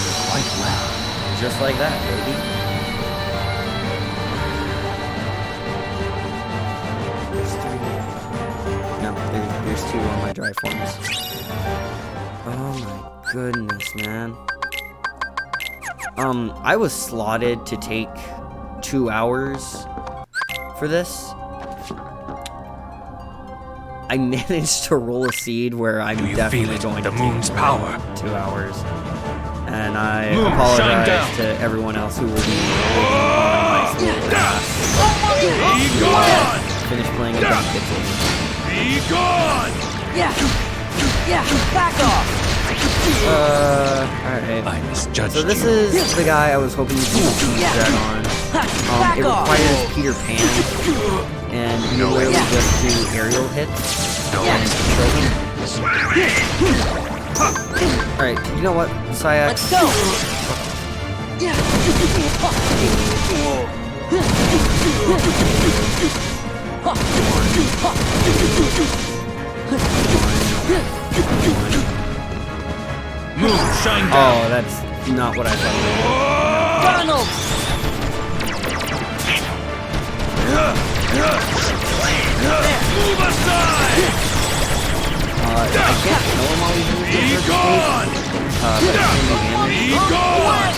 Just like that, baby. There's 3. No, there's 2 on my dry forms. Oh my goodness, man. I was slotted to take 2 hours for this. I managed to roll a seed where I'm Do you definitely feel it? going The to moon's take power. 2 hours. And I Moon, shine apologize down. to everyone else who will be waiting on my little ass. Be gone! Finish playing a dumb kid game. Be gone! Yeah. Yeah. Back off. Alright. I misjudged So this is the guy I was hoping you could see that on. Back It off. requires Peter Pan, and you literally just do aerial hits and kill him. Alright, you know what, Sayak? Let's go. Yeah. Moon, shine down! Oh, that's not what I thought. Ronald. Move aside! I can't kill him while he's in Be the gone! but it's gonna do damage. Be gone!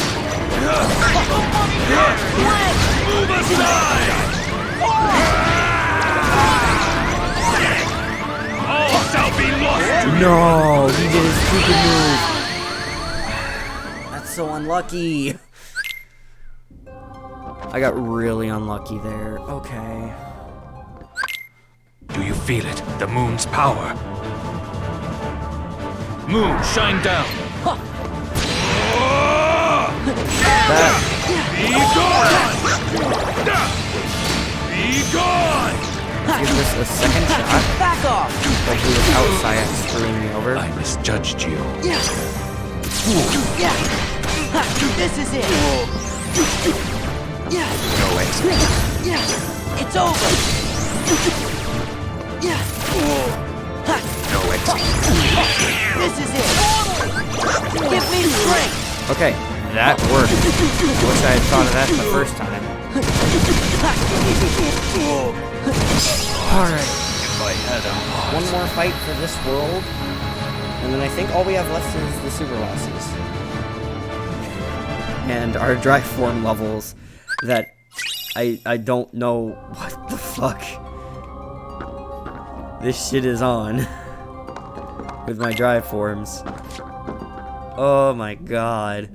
Move aside! All shall be lost to you! No, he did his stupid move. That's so unlucky. I got really unlucky there. Okay. Do you feel it? The moon's power. Moon, shine down. That Be gone! Be gone! give this a second shot. Back off. Hopefully without Sayak screwing me over. I misjudged you. Yeah. Yeah. Ha. This is it. Yeah. No exit. Yeah. It's over. Yeah. Ha. No exit. This is it. Give me strength. Okay, that worked. Wish I had thought of that the first time. Alright. If I had a heart. One more fight for this world. And then I think all we have left is the super bosses. And our dry form levels that I don't know what the fuck this shit is on with my dry forms. Oh my god.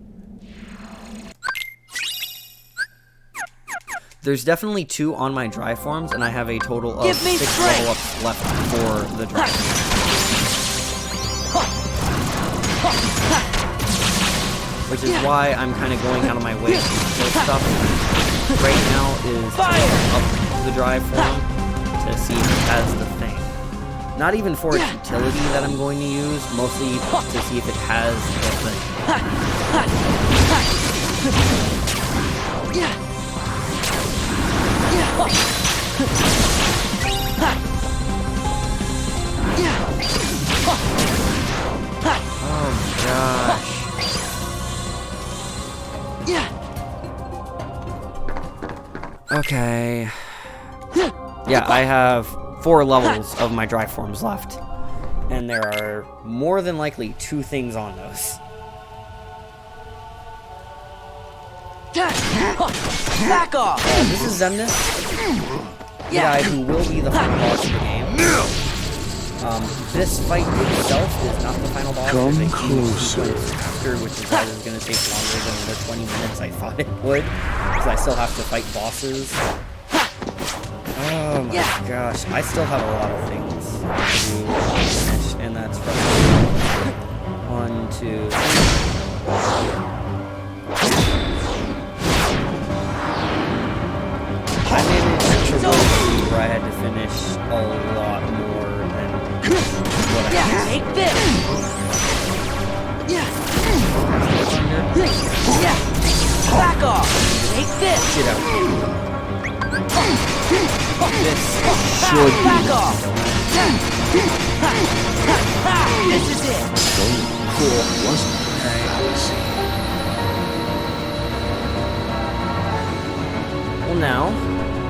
There's definitely 2 on my dry forms, and I have a total of Give me 6 strength. level ups left for the dry forms. Which is why I'm kind of going out of my way to kill stuff right now is to up the dry form to see if it has the thing. Not even for its utility that I'm going to use, mostly to see if it has the thing. Yeah. Oh gosh. Yeah. Okay. Yeah, I have 4 levels of my dry forms left. And there are more than likely 2 things on those. Back off. This is Zemnis, the guy who will be the final boss of the game. This fight itself is not the final boss. There's a huge sequence after, which is why this is going to take longer than the 20 minutes I thought it would, because I still have to fight bosses. Oh my gosh, I still have a lot of things to finish, and that's frustrating. 1, 2, 3. Take this! Yeah! Back off! Take this! Get out. This Back off! This is it! cool. Well, now,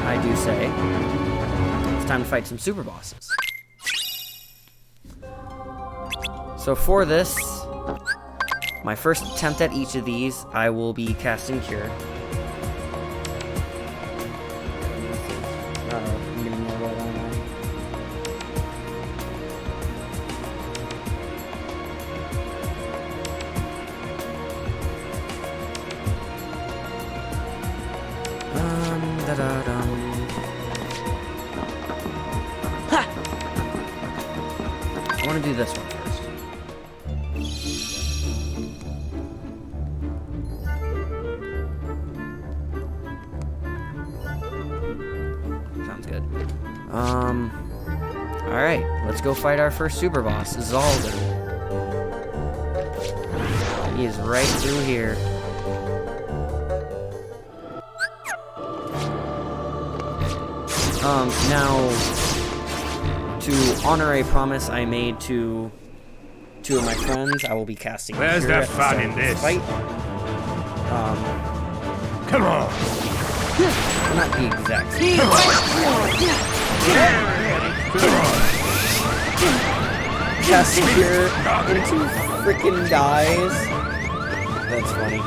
I do say, it's time to fight some super bosses. So for this, my first attempt at each of these, I will be casting Cure. I'm getting more red on that. Da-da-dum. I want to do this one first. Sounds good. Alright, let's go fight our first super boss, Zalden. He is right through here. Now, to honor a promise I made to two of my friends, I will be casting. Where's Cure the at the fun start in of the this? fight. Come on! Not the exact same. Heal! Cast Cure into freaking dies. That's funny.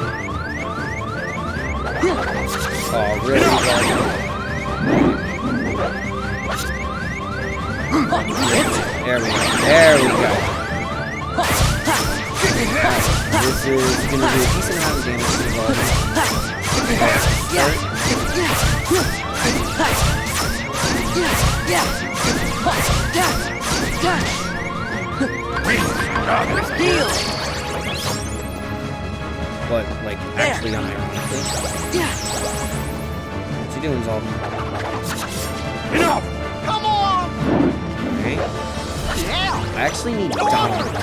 Oh, really? There we go. There we go. This is gonna do a decent amount of damage to the ball. Heal! But, like, actually unironically. What you doing, Zalden? Enough! Come on! Okay. I actually need Donald to be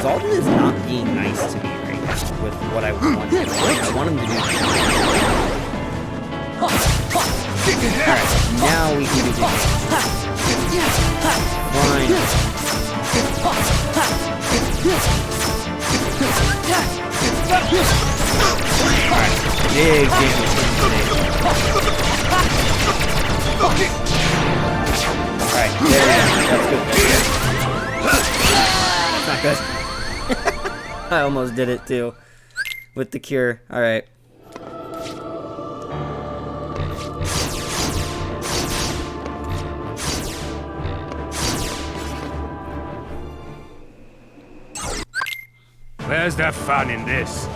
Zalden is not being nice to me right now with what I want him to do. I want him to do Alright, now we can do damage. Fine. Big damage today. Alright, there we go. That's good. That's not good. I almost did it too. With the Cure. Alright. Where's the fun in this?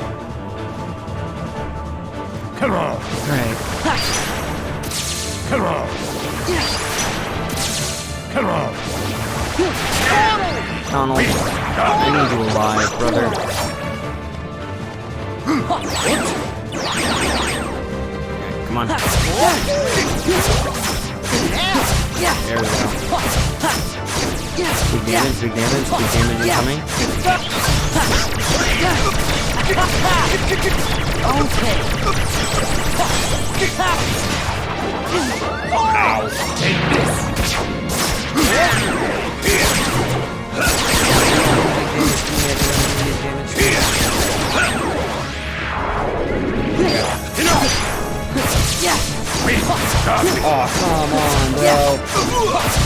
Come on! Alright. Come on! Come on! Donald, I need you alive, brother. Come on. There we go. Big damage, big damage, big damage incoming. Okay. Ow! Take this! Oh, come on, bro.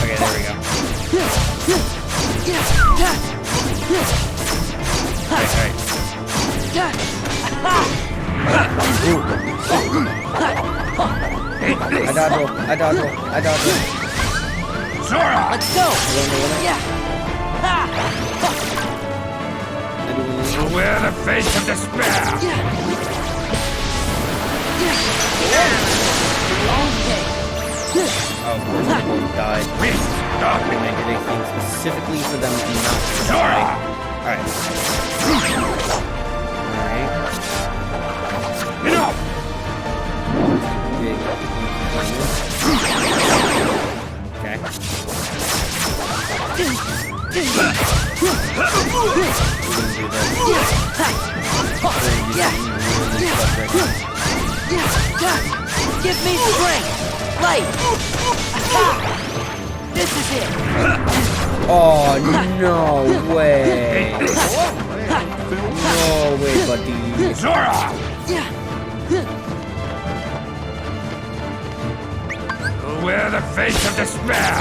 Okay, there we go. Alright. I dodge roll. I dodge roll. I dodge roll. Sora! Let's go! Yeah! Wear the face of despair! Oh, of course, they both died. And I did a thing specifically for them to not die. Alright. Alright. Enough! Okay. Give me strength! Light! Attack! This is it! Oh, no way! No way, buddy. Zora! Wear the face of despair!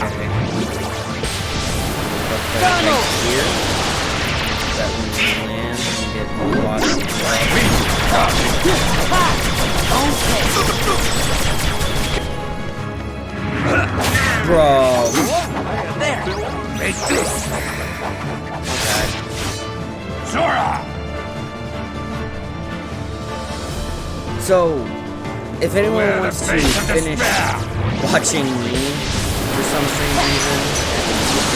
Donald! Here. That we can land and get a lot of Bro. There! Make this! Okay. Zora! So, if anyone Wear the wants to face of finish despair! watching me for some strange reason,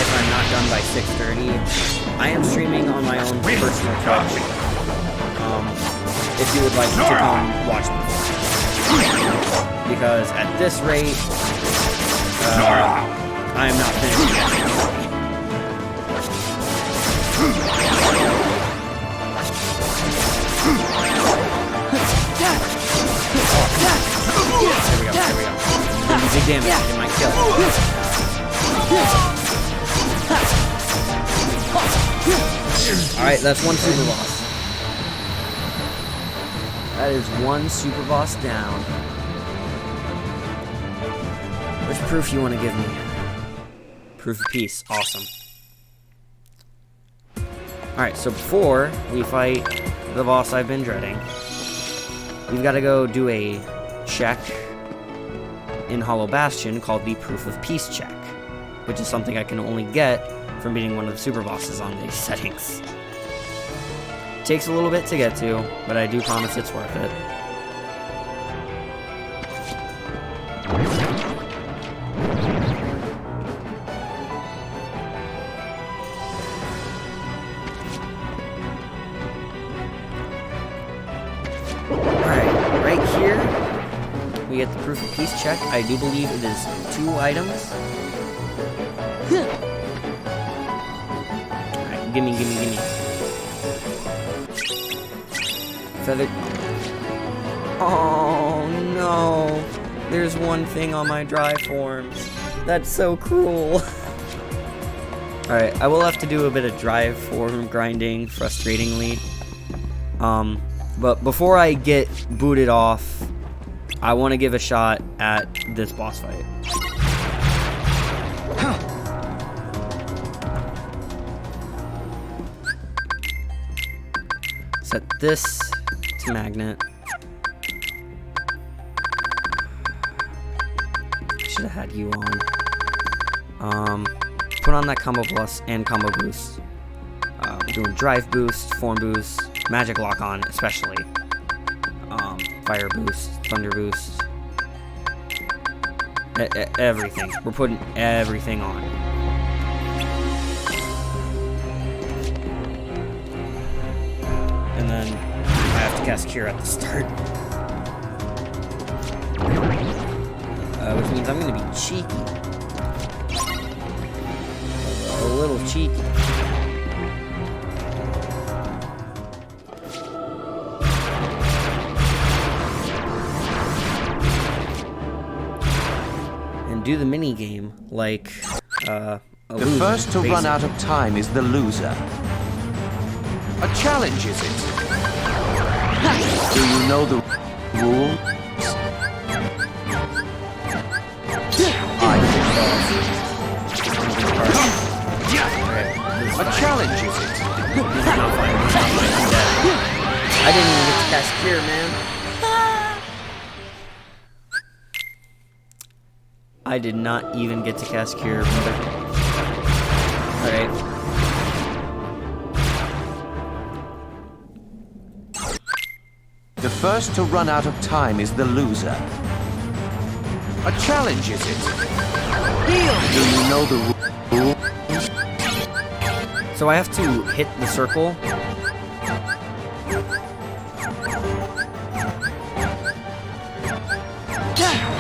if I'm not done by 6:30, I am streaming on my own personal Twitch. If you would like to come watch me. Because at this rate, I am not finished yet. There we go. Big damage, it might kill. Alright, that's one super boss. That is one super boss down. Which proof you want to give me? Proof of peace. Awesome. Alright, so before we fight the boss I've been dreading, we've got to go do a check in Hollow Bastion called the Proof of Peace check, which is something I can only get from beating one of the super bosses on these settings. Takes a little bit to get to, but I do promise it's worth it. Alright, right here, we get the Proof of Peace check. I do believe it is 2 items. Alright, gimme. Feather. Oh no! There's one thing on my dry forms. That's so cruel. Alright, I will have to do a bit of dry form grinding, frustratingly. But before I get booted off, I want to give a shot at this boss fight. Set this to magnet. Should have had you on. Put on that combo plus and combo boost. Doing drive boost, form boost, magic lock on, especially. Fire boost, thunder boost. Everything. We're putting everything on. And then I have to cast Cure at the start. Which means I'm going to be cheeky. A little cheeky. And do the mini game like a The loser, first to run basically. out of time is the loser. A challenge, is it? Do you know the rules? A challenge, is it? I didn't even get to cast Cure, man. I did not even get to cast Cure. Alright. The first to run out of time is the loser. A challenge, is it? Do you know the rules? So I have to hit the circle.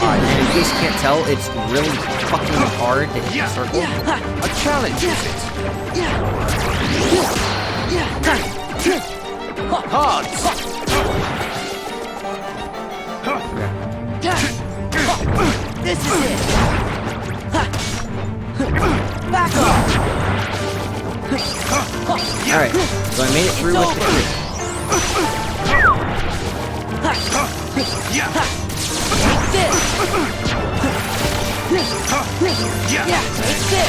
And in case you can't tell, it's really fucking hard to hit the circle. A challenge, is it? Cards! This is it. Back off. Alright, so I made it through with the 3. Take this. Yeah, take this.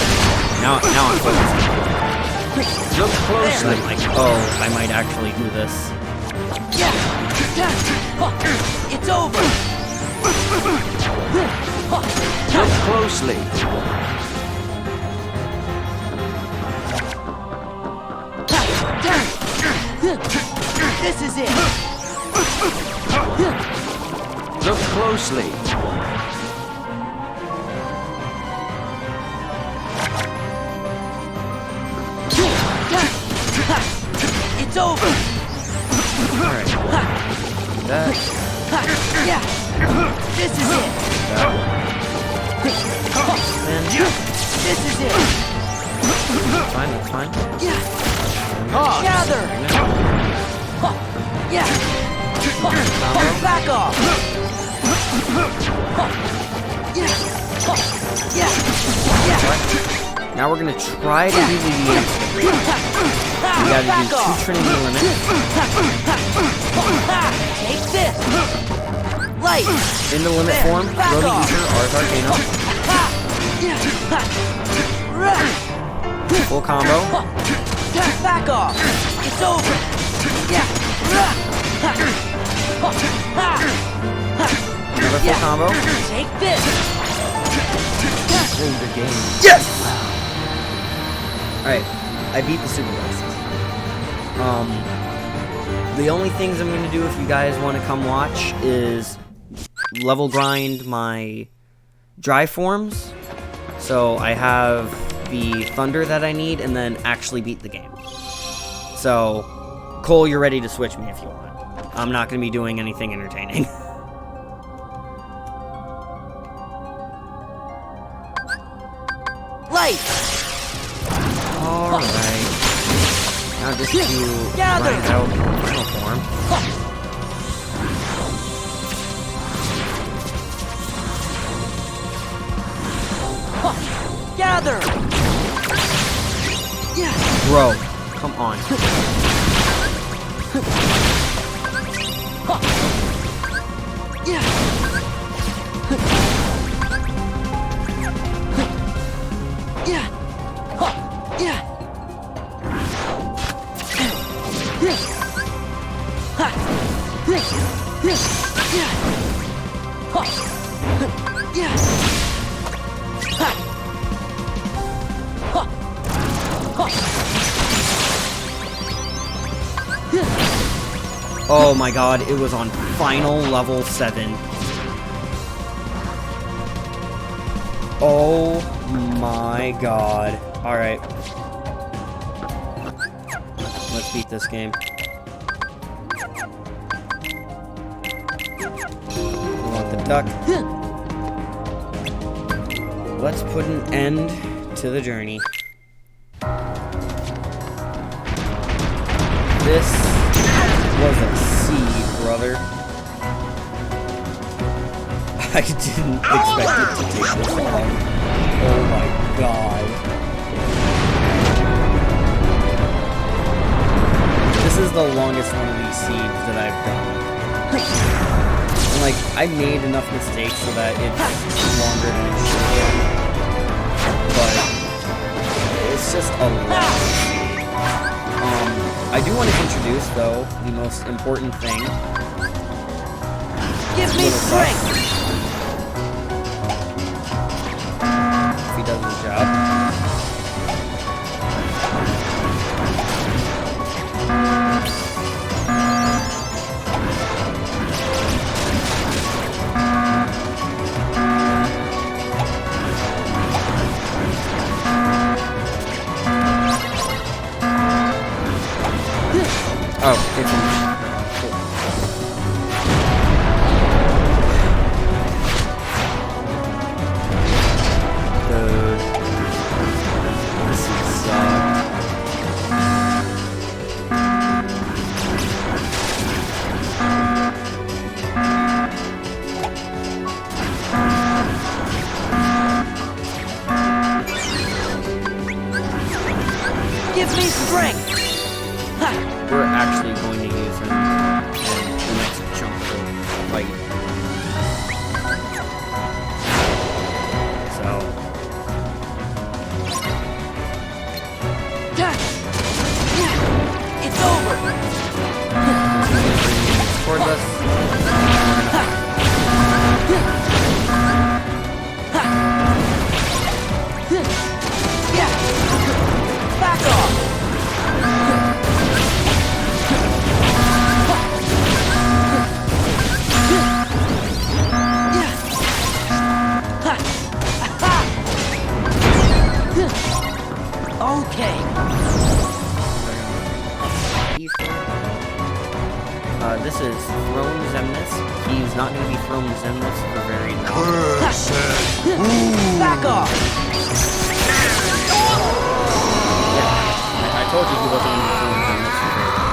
Now I'm focused. Look closely. I'm like, oh, I might actually do this. Yeah. It's over. Look closely. This is it. Look closely. It's over. Alright. That. Yeah. This is it. And This is it. fine, that's fine. Gather. Yeah. Back off. Yeah. Now we're gonna try to do the we gotta do 2 Trinity limits. Take this. Light. In the limit form, throw the Ether, Ars Arcano. Full combo. Back off. It's over. Yeah. Another full combo. Take this. Win the game. Yes! Alright, I beat the Super Bosses. The only things I'm gonna do if you guys want to come watch is level grind my dry forms. So I have the Thunder that I need and then actually beat the game. So, Cole, you're ready to switch me if you want. I'm not gonna be doing anything entertaining. Light. Alright. Now just to Gather. grind out the final form. Gather. Bro, come on. Oh my god, it was on final level 7. Oh my god. Alright. Let's beat this game. I want the duck. Let's put an end to the journey. This was a seed, brother. I didn't expect it to take this long. Oh my god. This is the longest one of these seeds that I've done. And like, I made enough mistakes so that it's longer than it should be. But it's just a lot. I do want to introduce, though, the most important thing. Give me strength. If he does his job. Oh, it's cool. Dude. This sucks. actually going to use him in the next chunk of the fight. So. It's over. Towards us. Back off. Okay. This is Throne Zemnis. He's not going to be Throne Zemnis for very long. Back off. Yeah, I told you he wasn't going to be Throne Zemnis for very long.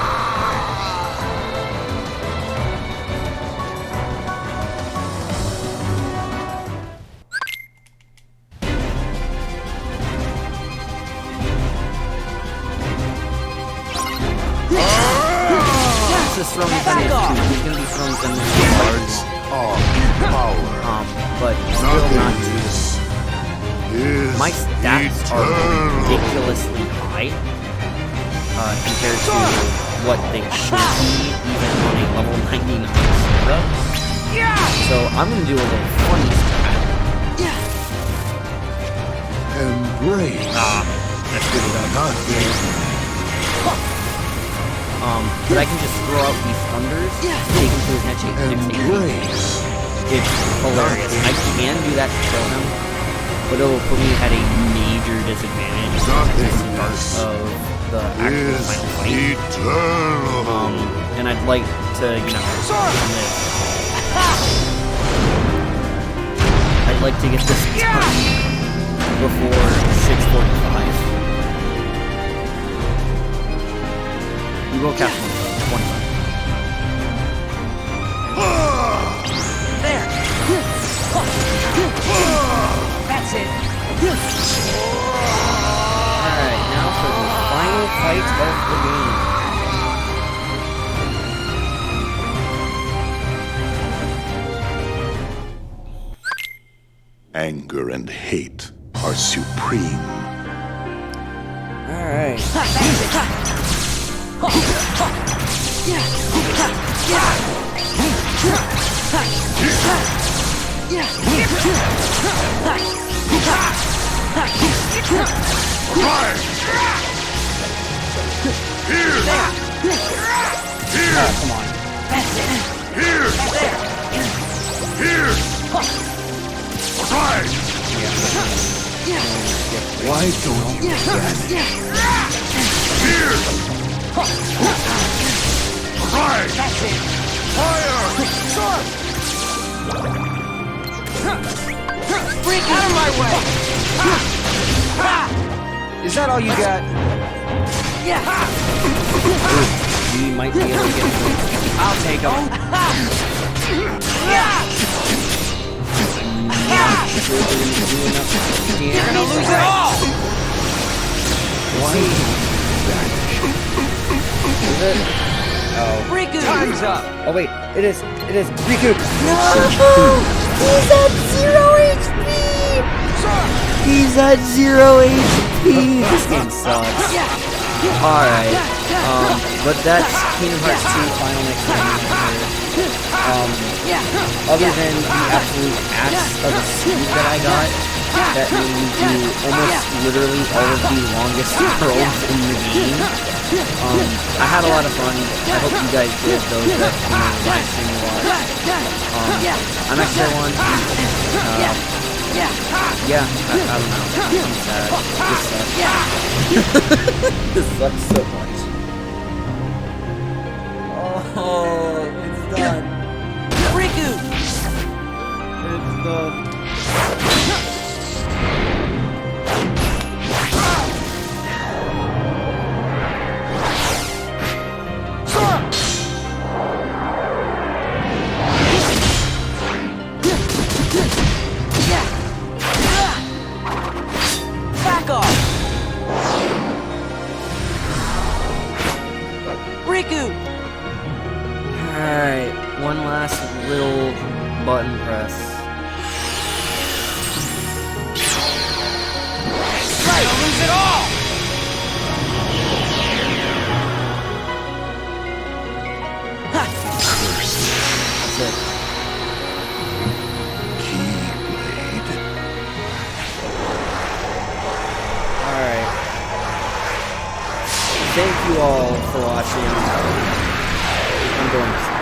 This is Throne Zemnis 2. He's going to be Throne Zemnis 2 large. But still not too. My stats are ridiculously high compared to what they should be, even on a level 99 Sarah. So I'm going to do a little funny strat. Embrace. That's good enough. But I can just throw out these thunders, take him to his next Embrace. It's hilarious. I can do that to kill him, but it will put me at a major disadvantage of the actual final fight. Eternal. And I'd like to, you know, live. I'd like to get this done before 6:45. You will cast one time. There. That's it. Alright, now for the final fight of the game. Anger and hate are supreme. Alright. Oh, come on. Why don't you Freak out of my way! Is that all you got? Yeah. We might be able to get him. I'll take him. You're gonna lose it all! Is it? Oh. Riku! Time's up! Oh wait, it is Riku! He's at 0 HP! He's at 0 HP! This game sucks. Alright. But that's Kingdom Hearts 2 Final Mix other than the absolute ass of a suit that I got, that made me do almost literally all of the longest worlds in the game. I had a lot of fun. I hope you guys did, those that live stream a lot. I'm actually one. Yeah, I don't know. I'm sad. This sucks. This sucks so much. Oh, it's done. Riku! It's done. Back off! Riku! you! Alright, one last little button press. Right! Don't lose it all! That's it. Keyblade. Alright. Thank you all for watching. I'm going to